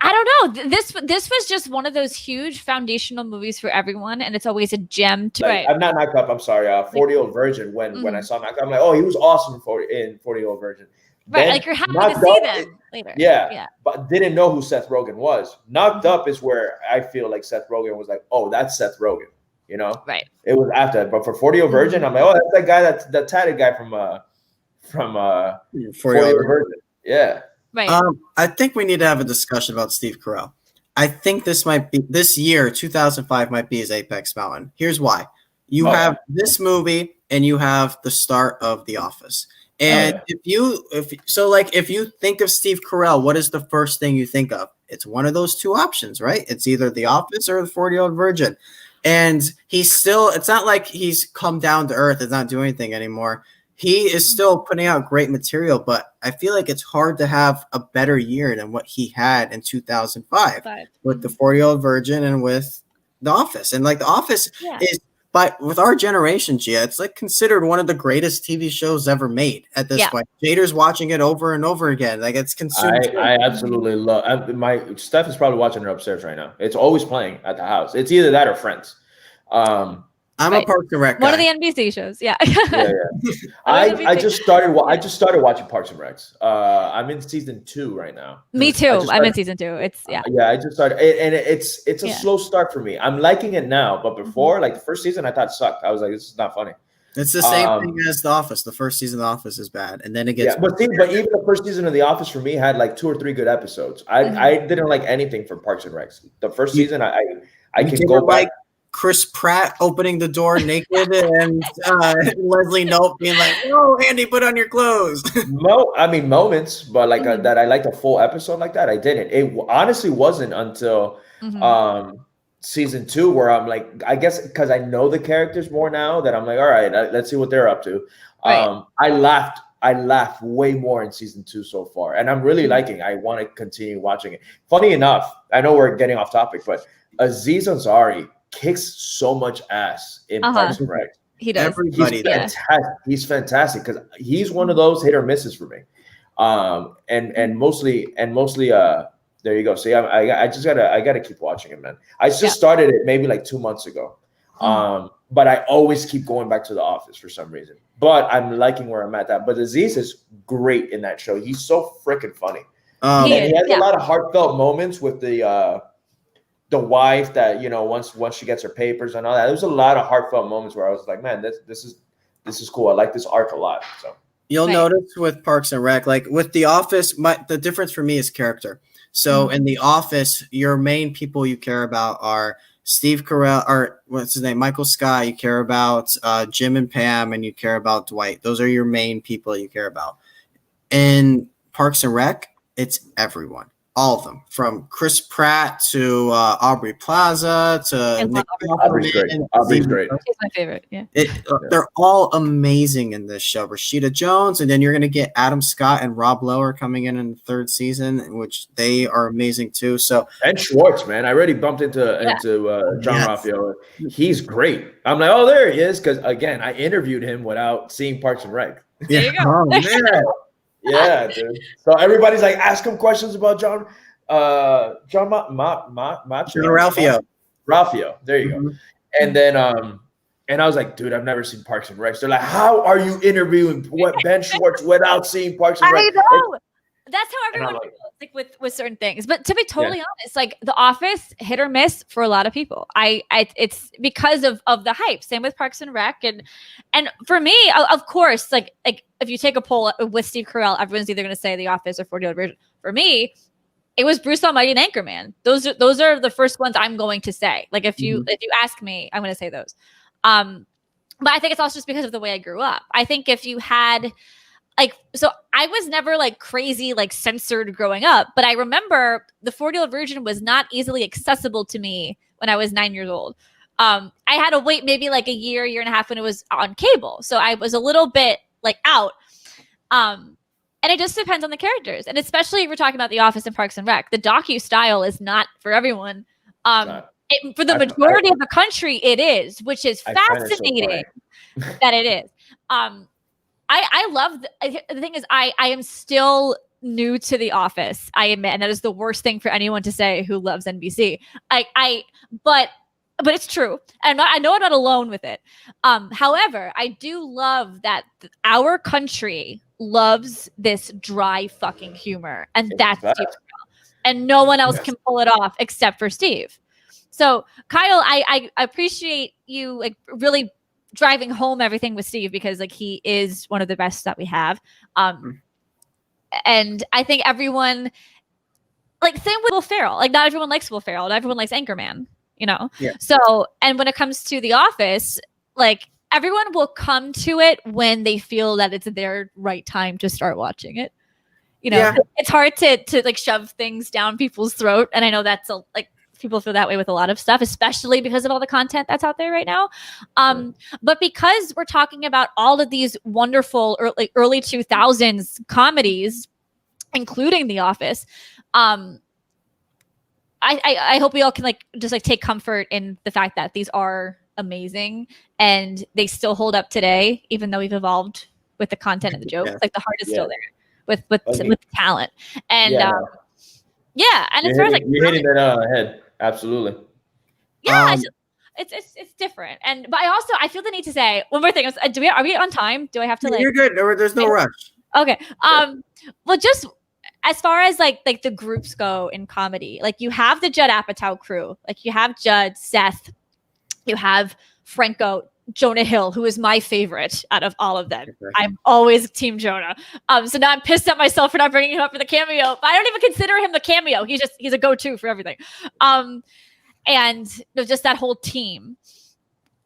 I don't know. This was just one of those huge foundational movies for everyone, and it's always a gem to. I'm not Knocked Up. I'm sorry. 40-Year-Old Virgin. When I saw Knocked Up, I'm like, oh, he was awesome in 40-Year-Old Virgin. Right, like, you're happy to see them later. Yeah, but didn't know who Seth Rogen was. Knocked Up is where I feel like Seth Rogen was like, oh, that's Seth Rogen. Right. It was after that, but for 40-Year-Old Virgin, I'm like, oh, that's that guy, that's the tatted guy from 40-Year-Old Virgin. Yeah. Right. I think we need to have a discussion about Steve Carell. I think this year, 2005 might be his apex mountain. Here's why. You have this movie and you have the start of The Office. And if you think of Steve Carell, what is the first thing you think of? It's one of those two options, right? It's either The Office or The 40-Year-Old Virgin. And it's not like he's come down to earth and not doing anything anymore. He is still putting out great material, but I feel like it's hard to have a better year than what he had in 2005 with The 40-Year-Old Virgin and with The Office. And like The Office is, but with our generation, Gia, it's like considered one of the greatest TV shows ever made at this point. Jader's watching it over and over again. Like it's consumed. I absolutely love. My Steph is probably watching it upstairs right now. It's always playing at the house. It's either that or Friends. I'm a Parks and Rec guy. One of the NBC shows. Yeah. I just started watching Parks and Recs. I'm in season 2 right now. Me too. I'm in season 2. It's I just started, and it's a slow start for me. I'm liking it now, but before, like the first season, I thought it sucked. I was like, this is not funny. It's the same thing as The Office. The first season of The Office is bad, and then it gets. But even the first season of The Office for me had like 2 or 3 good episodes. I didn't like anything from Parks and Recs. The first season, I can go back. Chris Pratt opening the door naked and Leslie Knope being like, "Oh, Andy, put on your clothes." Moments, but like that I liked a full episode like that. I didn't. It honestly wasn't until season 2 where I'm like, I guess because I know the characters more now that I'm like, all right, let's see what they're up to. I laughed way more in season 2 so far, and I'm really liking. I want to continue watching it. Funny enough, I know we're getting off topic, but Aziz Ansari kicks so much ass in Parks and Rec. He does. Everybody, he's fantastic because he's one of those hit or misses for me. And mostly there you go. See, I gotta keep watching it, man. I just started it maybe like 2 months ago. But I always keep going back to The Office for some reason. But I'm liking where I'm at that. But Aziz is great in that show. He's so freaking funny. And he has a lot of heartfelt moments with the wife that, once she gets her papers and all that. There's a lot of heartfelt moments where I was like, man, this is cool. I like this arc a lot. So you'll notice with Parks and Rec, like with The Office, the difference for me is character. So in The Office, your main people you care about are Steve Carell, or what's his name, Michael Scott. You care about Jim and Pam, and you care about Dwight. Those are your main people you care about. In Parks and Rec, it's everyone. All of them, from Chris Pratt to Aubrey Plaza to Nick. Aubrey's great. Aubrey's great. She's my favorite. Yeah. They're all amazing in this show. Rashida Jones, and then you're going to get Adam Scott and Rob Lowe coming in the 3rd season, which they are amazing too. So and Schwartz, man, I already bumped into John Ralphio. He's great. I'm like, oh, there he is, because again, I interviewed him without seeing Parks and Rec. There you go. Oh man. Yeah, dude. So everybody's like, ask him questions about John Ralphio. Ralphio. There you go. And then and I was like, dude, I've never seen Parks and Rec. They're like, how are you interviewing Ben Schwartz without seeing Parks and Rec? I know. That's how everyone feels, like with certain things. But to be totally honest, like The Office, hit or miss for a lot of people. It's because of the hype. Same with Parks and Rec, and for me, of course, like if you take a poll with Steve Carell, everyone's either going to say The Office or 40-Year-Old Virgin. For me, it was Bruce Almighty and Anchorman. Those are the first ones I'm going to say. Like if you ask me, I'm going to say those. But I think it's also just because of the way I grew up. I think if you had so I was never like crazy, like censored growing up, but I remember the 40-Year-Old Virgin was not easily accessible to me when I was 9 years old. I had to wait maybe like a year and a half when it was on cable. So I was a little bit like out. And it just depends on the characters. And especially if we're talking about The Office and Parks and Rec, the docu style is not for everyone. For the majority of the country, it is, which is fascinating that it is. I love the thing is I am still new to The Office. I admit, and that is the worst thing for anyone to say who loves NBC. But it's true. I know I'm not alone with it. However, I do love that our country loves this dry fucking humor, and that's Steve Carell. And no one else can pull it off except for Steve. So, Kyle, I appreciate you like really driving home everything with Steve, because like he is one of the best that we have. And I think everyone like same with Will Ferrell. Like not everyone likes Will Ferrell. Not everyone likes Anchorman, you know? Yeah. So, and when it comes to The Office, like everyone will come to it when they feel that it's their right time to start watching it. You know, it's hard to like shove things down people's throat. And I know that's like people feel that way with a lot of stuff, especially because of all the content that's out there right now. But because we're talking about all of these wonderful early 2000s comedies, including The Office, I hope we all can like just like take comfort in the fact that these are amazing and they still hold up today, even though we've evolved with the content and the jokes. Like the heart is still there with talent. And and as far as like you're hitting that on the head, absolutely. Yeah, it's different. But I feel the need to say one more thing. Are we on time? Do I have to like? You're good. There's no rush. Okay. Well, just as far as like the groups go in comedy, like you have the Judd Apatow crew, like you have Judd, Seth, you have Franco, Jonah Hill, who is my favorite out of all of them. Okay. I'm always Team Jonah. So now I'm pissed at myself for not bringing him up for the cameo. But I don't even consider him the cameo. He's a go-to for everything. And just that whole team.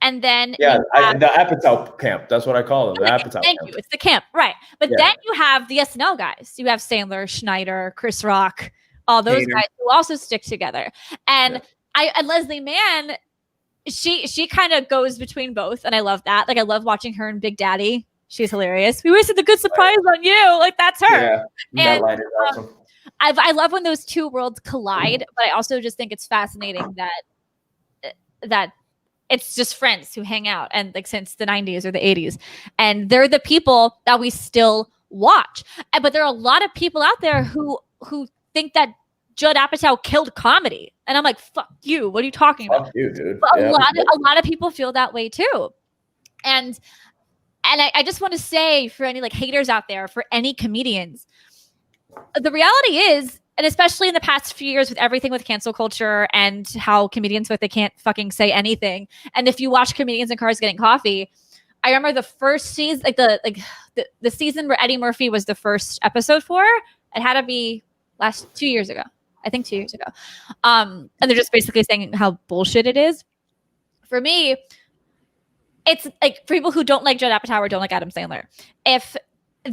And then the Apatow camp. That's what I call them. The Apatow Thank you. It's the camp, right? But then you have the SNL guys. You have Sandler, Schneider, Chris Rock, all those guys who also stick together. And and Leslie Mann, she kind of goes between both, and I love that. Like I love watching her in Big Daddy. She's hilarious. We wasted the good surprise on you. Like that's her. Yeah, that line is awesome. I love when those two worlds collide, but I also just think it's fascinating that it's just friends who hang out and like since the 90s or the 80s, and they're the people that we still watch. But there are a lot of people out there who think that Judd Apatow killed comedy, and I'm like, fuck you. What are you talking about? Fuck you, dude. But a lot of people feel that way too, and I just want to say for any like haters out there, for any comedians, the reality is, and especially in the past few years with everything with cancel culture and how comedians feel like they can't fucking say anything. And if you watch Comedians in Cars Getting Coffee, I remember the first season, the season where Eddie Murphy was the first episode for, it had to be 2 years ago. I think 2 years ago. And they're just basically saying how bullshit it is. For me, it's like for people who don't like Judd Apatow or don't like Adam Sandler, if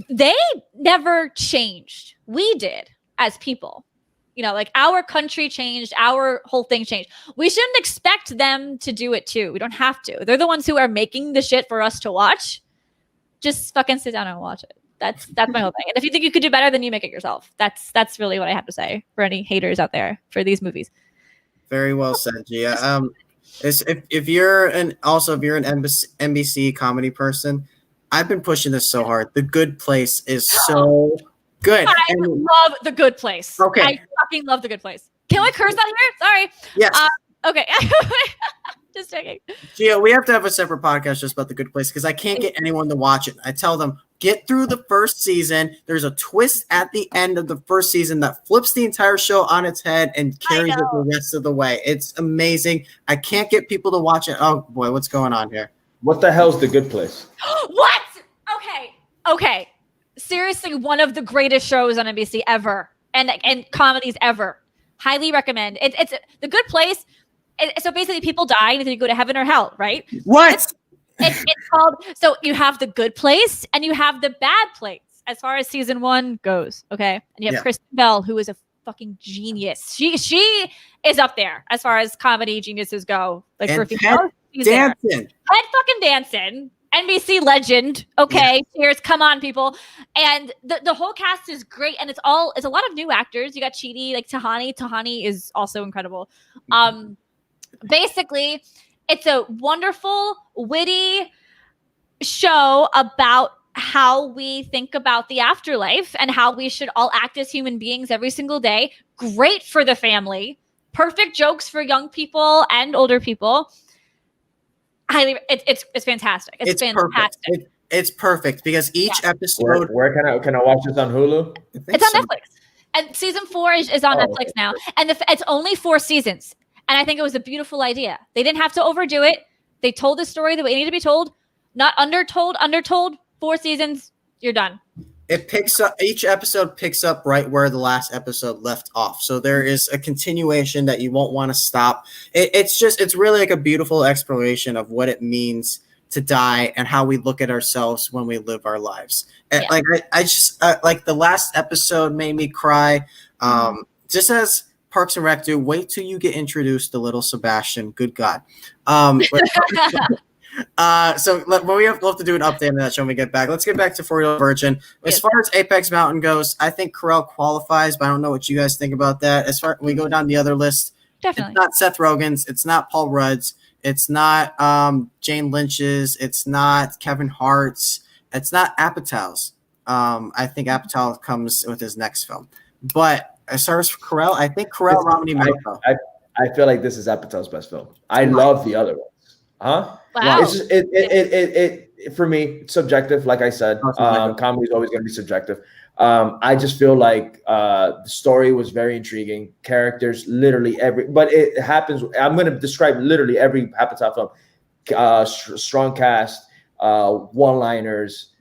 they never changed, we did. As people, you know, like our country changed, our whole thing changed. We shouldn't expect them to do it too. We don't have to. They're the ones who are making the shit for us to watch. Just fucking sit down and watch it. That's my whole thing. And if you think you could do better, then you make it yourself. That's really what I have to say for any haters out there for these movies. Very well said, Gia. If you're an NBC comedy person, I've been pushing this so hard. The Good Place is so good. I love The Good Place. Okay. I fucking love The Good Place. Can I curse on here? Sorry. Yes. Okay. Just checking. Gia, we have to have a separate podcast just about The Good Place because I can't get anyone to watch it. I tell them, get through the first season. There's a twist at the end of the first season that flips the entire show on its head and carries it the rest of the way. It's amazing. I can't get people to watch it. Oh, boy, what's going on here? What the hell's The Good Place? What? Okay. Seriously, one of the greatest shows on NBC ever, and comedies ever. Highly recommend. It's The Good Place. So basically, people die and they go to heaven or hell, right? What? It's called. So you have The Good Place and you have The Bad Place. As far as season 1 goes, okay, and you have Kristen Bell, who is a fucking genius. She is up there as far as comedy geniuses go. Like and for females, Head fucking dancing. NBC legend. Okay, cheers. Come on, people. And the whole cast is great. And it's a lot of new actors. You got Chidi, like Tahani. Tahani is also incredible. Basically, it's a wonderful, witty show about how we think about the afterlife and how we should all act as human beings every single day. Great for the family. Perfect jokes for young people and older people. It's fantastic. It's fantastic. Perfect. It's perfect because each episode. Where can I watch this on Hulu? It's on Netflix, and season 4 is on Netflix now, and it's only 4 seasons. And I think it was a beautiful idea. They didn't have to overdo it. They told the story the way it needed to be told, not undertold. 4 seasons, you're done. it picks up, each episode picks up right where the last episode left off. So there is a continuation that you won't want to stop. It's really like a beautiful exploration of what it means to die and how we look at ourselves when we live our lives. And like I just like the last episode made me cry. Just as Parks and Rec do, wait till you get introduced to little Sebastian. Good God. So we'll have to do an update on that show when we get back. Let's get back to 40 Year Old Virgin. As far as Apex Mountain goes, I think Carell qualifies, but I don't know what you guys think about that. As far we go down the other list, Definitely. It's not Seth Rogen's, it's not Paul Rudd's, it's not Jane Lynch's, it's not Kevin Hart's, it's not Apatow's. I think Apatow comes with his next film. But as far as Carell, I think Carell, Romney, I feel like this is Apatow's best film. I love the other ones. Huh? Wow. It's just, it for me, it's subjective. Like I said, comedy is always going to be subjective. I just feel like the story was very intriguing. Characters, literally but it happens. I'm going to describe literally every Apatow film. Strong cast, one-liners,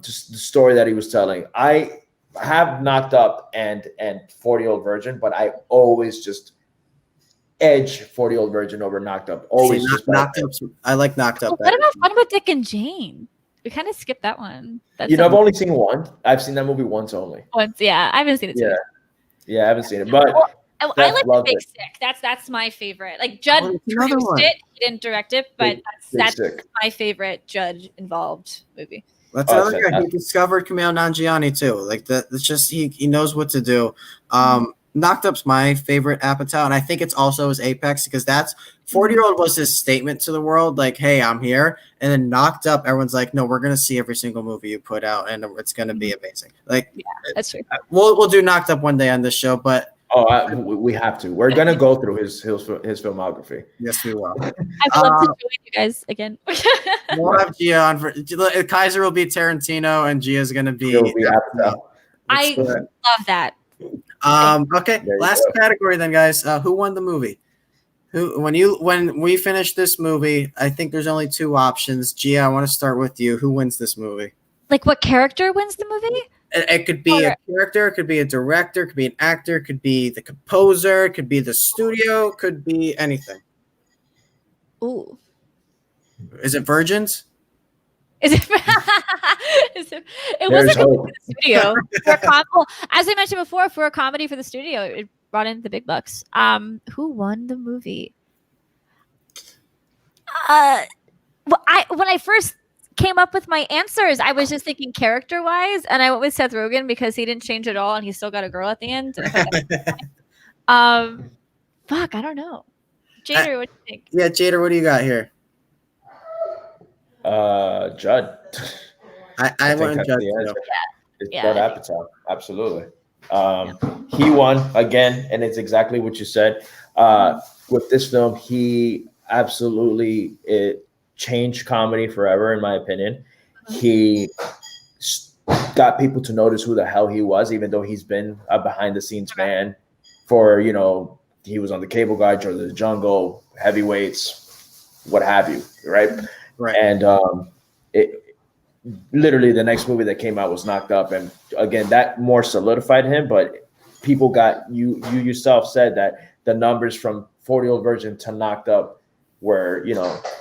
just the story that he was telling. I have Knocked Up and 40 Year Old Virgin, but I always just edge 40 Year Old Virgin over Knocked Up. Always. Knocked Up. I like Knocked Up. What about Dick and Jane? We kind of skipped that one. I've only seen one. I've seen that movie once only. Once, yeah. I haven't seen it too. Yeah, I haven't seen it. But I like The Big Sick. That's my favorite. Like Judd produced it. He didn't direct it, but that's my favorite Judd involved movie. That's another guy. He discovered Kumail Nanjiani too. Like that. It's just he knows what to do. Knocked Up's my favorite Apatow, and I think it's also his apex because that's 40 Year Old was his statement to the world, like, "Hey, I'm here." And then Knocked Up, everyone's like, "No, we're gonna see every single movie you put out, and it's gonna be amazing." Like, yeah, that's true. We'll do Knocked Up one day on this show, but we have to. We're gonna go through his filmography. Yes, we will. I'd love to join you guys again. We'll have Gia on for Kaiser will be Tarantino, and Gia's gonna be Apatow. I love that. Okay, last category then, guys. Who won the movie? When we finish this movie, I think there's only two options. Gia, I want to start with you. Who wins this movie? Like what character wins the movie? It could be a character, it could be a director, it could be an actor, it could be the composer, it could be the studio, it could be anything. Ooh. Is it Virgins? It wasn't for the studio. As I mentioned before, for a comedy for the studio, it brought in the big bucks. Who won the movie? When I first came up with my answers, I was just thinking character-wise, and I went with Seth Rogen because he didn't change at all, and he still got a girl at the end. Fuck, I don't know. Jader, what do you think? Yeah, Jader, what do you got here? Judd. I want Judd. It's Judd Apatow. Absolutely. He won again, and it's exactly what you said. With this film, he absolutely changed comedy forever, in my opinion. He got people to notice who the hell he was, even though he's been a behind-the-scenes man for, he was on The Cable Guy, George of the Jungle, Heavyweights, what have you, right? Right. And literally the next movie that came out was Knocked Up, and again that more solidified him. But people got you yourself said that the numbers from 40 Year Old Virgin to Knocked Up were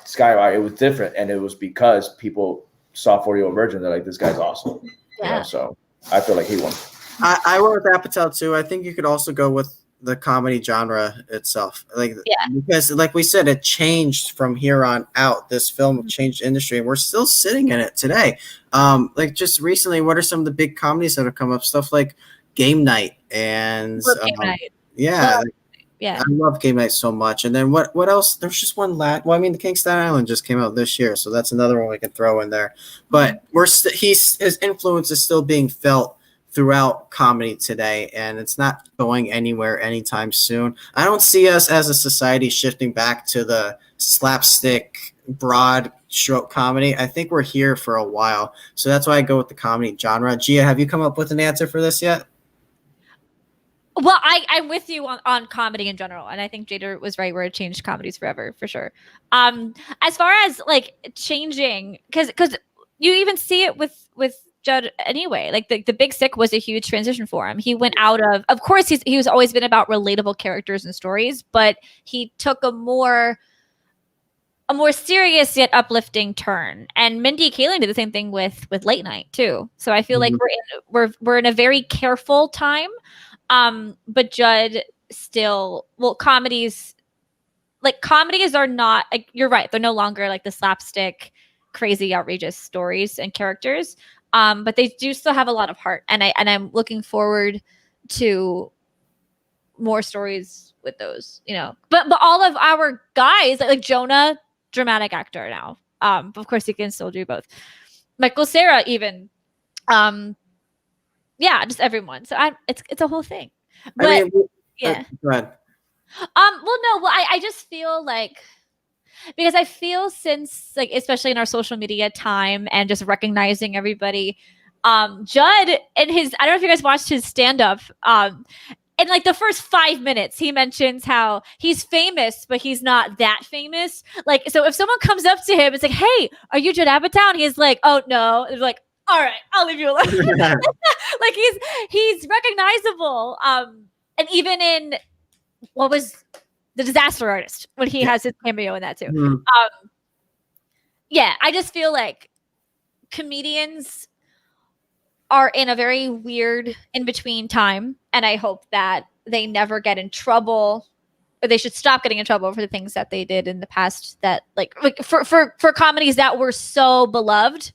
skyrocket. It was different, and it was because people saw 40 Year Old Virgin. They're like, this guy's awesome. Yeah. So I feel like he won. I went with Apatow too. I think you could also go with the comedy genre itself, because like we said, it changed from here on out. This film changed the industry, and we're still sitting in it today. Like just recently, what are some of the big comedies that have come up? Stuff like Game Night and Game Night. Yeah. Yeah, I love Game Night so much. And then what else? There's just one well, I mean, The King Staten Island just came out this year, so that's another one we can throw in there. But his influence is still being felt throughout comedy today, and it's not going anywhere anytime soon. I don't see us as a society shifting back to the slapstick, broad stroke comedy. I think we're here for a while, so that's why I go with the comedy genre. Gia, have you come up with an answer for this yet? Well, I'm with you on comedy in general, and I think Jader was right where it changed comedies forever, for sure. As far as like changing, because you even see it with Judd anyway. Like the Big Sick was a huge transition for him. He went out of course, he was always been about relatable characters and stories, but he took a more serious yet uplifting turn. And Mindy Kaling did the same thing with Late Night too. So I feel like we're in a very careful time. But Judd still, comedies are not, like, you're right, they're no longer like the slapstick, crazy, outrageous stories and characters. But they do still have a lot of heart, and I'm looking forward to more stories with those, But all of our guys, like Jonah, dramatic actor now. Of course, he can still do both. Michael Cera, even. Yeah, just everyone. So it's a whole thing. But Go ahead. I just feel like, because I feel since, like, especially in our social media time and just recognizing everybody, Judd and his, I don't know if you guys watched his stand-up, in like the first 5 minutes, he mentions how he's famous, but he's not that famous. Like, so if someone comes up to him, it's like, hey, are you Judd Apatow? And he's like, oh no. It's like, all right, I'll leave you alone. Like, he's recognizable. And even in what was The Disaster Artist, when he has his cameo in that too. Mm-hmm. I just feel like comedians are in a very weird in-between time, and I hope that they never get in trouble, or they should stop getting in trouble for the things that they did in the past, that like for comedies that were so beloved.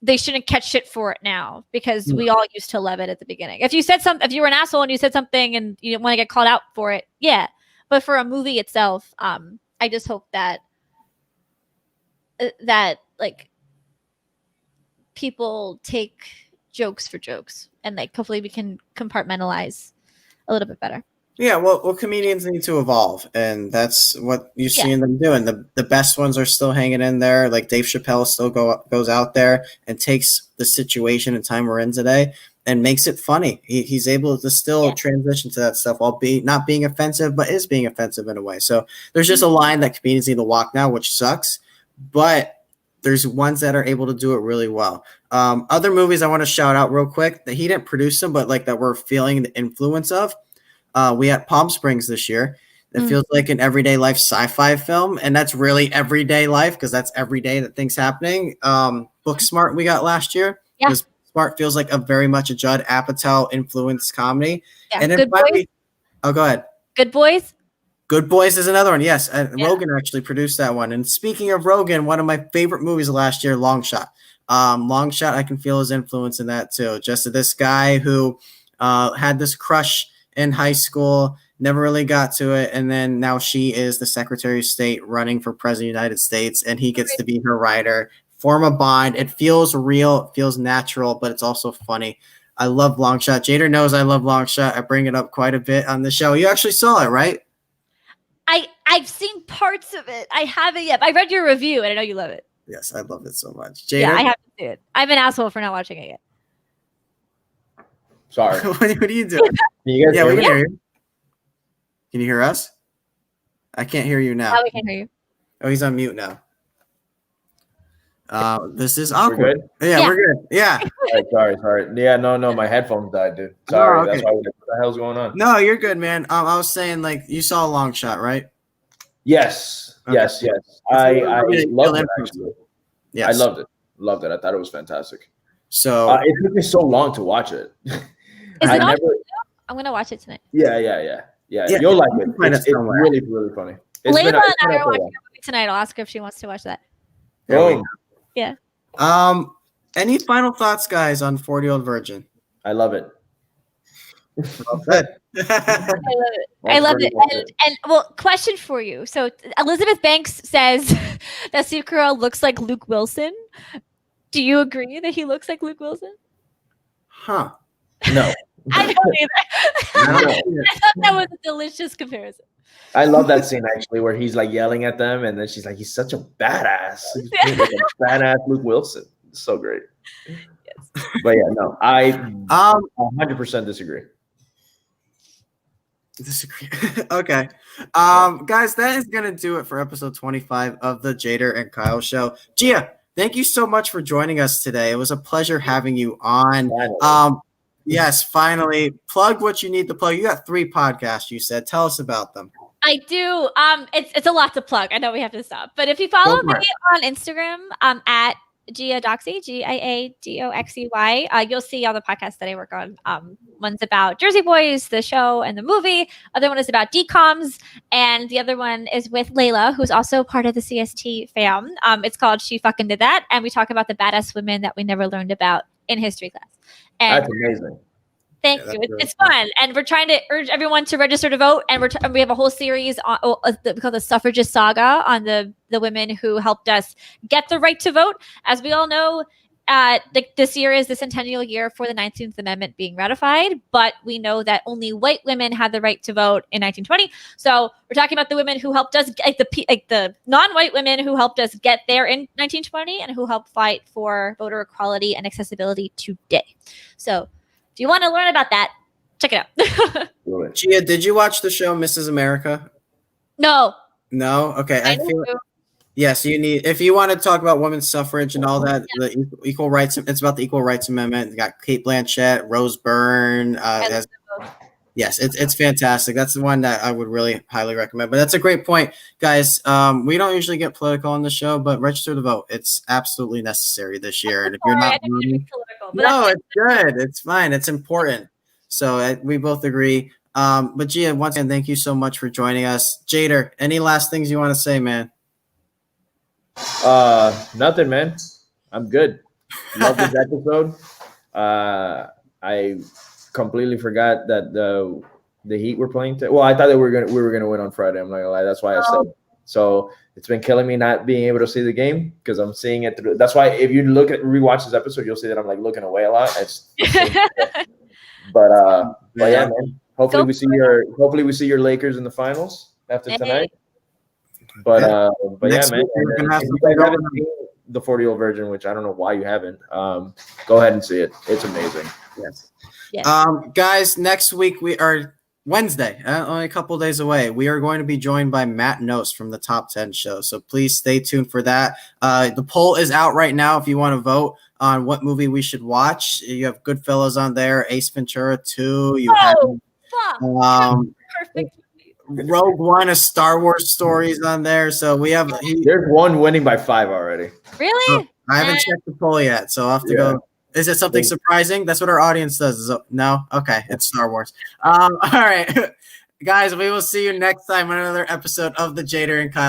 They shouldn't catch shit for it now, because we all used to love it at the beginning. If you were an asshole and you said something and you didn't want to get called out for it, yeah. But for a movie itself, I just hope that like people take jokes for jokes, and like hopefully we can compartmentalize a little bit better. Yeah, well, comedians need to evolve, and that's what you're seeing them doing. The best ones are still hanging in there. Like Dave Chappelle still goes out there and takes the situation and time we're in today and makes it funny. He's able to still transition to that stuff while not being offensive, but is being offensive in a way. So there's just a line that comedians need to walk now, which sucks, but there's ones that are able to do it really well. Other movies I want to shout out real quick that he didn't produce them, but like that we're feeling the influence of. We had Palm Springs this year. It feels like an everyday life sci-fi film, and that's really everyday life, because that's every day that things happening. Booksmart we got last year. Yeah. Booksmart feels like a very much a Judd Apatow influenced comedy. Yeah. And then finally, go ahead. Good Boys. Good Boys is another one. Yes, Rogan actually produced that one. And speaking of Rogan, one of my favorite movies of last year, Long Shot. Long Shot, I can feel his influence in that too. Just this guy who had this crush in high school, never really got to it, and then now she is the Secretary of State running for President of the United States, and he gets to be her writer, form a bond. It feels real, it feels natural, but it's also funny. I love Long Shot. Jader knows I love Long Shot. I bring it up quite a bit on the show. You actually saw it, right? I've seen parts of it. I haven't yet. I read your review, and I know you love it. Yes, I love it so much. Jader? Yeah, I haven't seen it. I'm an asshole for not watching it yet. Sorry. What are you doing? You guys we can hear you. Can you hear us? I can't hear you now. Oh, we can hear you. Oh, he's on mute now. This is awkward. We're good? We're good. Yeah. Sorry. Yeah, no, my headphones died, dude. Sorry. Okay. That's why. What the hell's going on? No, you're good, man. I was saying, like, you saw a Long Shot, right? Yes. Okay. Yes. I loved it, actually. Yes. I loved it. I thought it was fantastic. So it took me so long to watch it. I'm gonna watch it tonight. Yeah. You'll like it. It's really, really funny. Layla and I are watching a movie tonight. I'll ask her if she wants to watch that. Yeah. Any final thoughts, guys, on 40-Year-Old Virgin? I love it. I love it. And well, question for you. So Elizabeth Banks says that Steve Carell looks like Luke Wilson. Do you agree that he looks like Luke Wilson? Huh. No. I don't either. I thought that was a delicious comparison. I love that scene, actually, where he's like yelling at them, and then she's like, he's such a badass. He's like a badass Luke Wilson. It's so great. Yes. But yeah, no, I 100% disagree. Okay. Guys, that is going to do it for episode 25 of the Jader and Kyle show. Gia, thank you so much for joining us today. It was a pleasure having you on. Yes, finally. Plug what you need to plug. You got 3 podcasts, you said. Tell us about them. I do. It's a lot to plug. I know we have to stop. But if you follow me on Instagram, at Gia Doxey, GIADOXEY, you'll see all the podcasts that I work on. One's about Jersey Boys, the show and the movie. Other one is about DComs, and the other one is with Layla, who's also part of the CST fam. It's called She Fucking Did That, and we talk about the badass women that we never learned about in history class. And that's amazing. Thank you. It's fun, and we're trying to urge everyone to register to vote. And we have a whole series on we call the Suffragist Saga on the women who helped us get the right to vote. As we all know, this year is the centennial year for the 19th Amendment being ratified, but we know that only white women had the right to vote in 1920. So we're talking about the women who helped us, like the non-white women who helped us get there in 1920 and who helped fight for voter equality and accessibility today. So if you want to learn about that, check it out. Gia, did you watch the show Mrs. America? No. No? Okay. I feel yes, you need, if you want to talk about women's suffrage and all that, the equal rights, it's about the Equal Rights Amendment. You got Kate Blanchett, Rose Byrne. Yes, it's fantastic. That's the one that I would really highly recommend. But that's a great point, guys. We don't usually get political on the show, but register to vote. It's absolutely necessary this year. And if you're not voting, no, it's good. It's fine. It's important. So we both agree. But Gia, once again, thank you so much for joining us. Jader, any last things you want to say, man? Nothing, man. I'm good. Love this episode. I completely forgot that the Heat were playing. Well, I thought that we were gonna win on Friday. I'm not gonna lie. That's why I said. So it's been killing me not being able to see the game because I'm seeing it through. That's why if you rewatch this episode, you'll see that I'm like looking away a lot. But yeah, man. Hopefully we see your Lakers in the finals after tonight. But yeah, man. If you guys haven't seen the 40-Year-Old Virgin, which I don't know why you haven't, go ahead and see it. It's amazing. Yes. Guys, next week we are Wednesday, only a couple of days away. We are going to be joined by Matt Nost from the Top 10 show. So please stay tuned for that. The poll is out right now if you want to vote on what movie we should watch. You have Goodfellas on there, Ace Ventura 2. You have perfect. Rogue One, a Star Wars stories on there. So we have there's one winning by 5 already. Really? I haven't checked the poll yet, so I'll have to go. Is it something surprising? That's what our audience does. No? Okay, it's Star Wars. All right. Guys, we will see you next time on another episode of the Jader and Kyle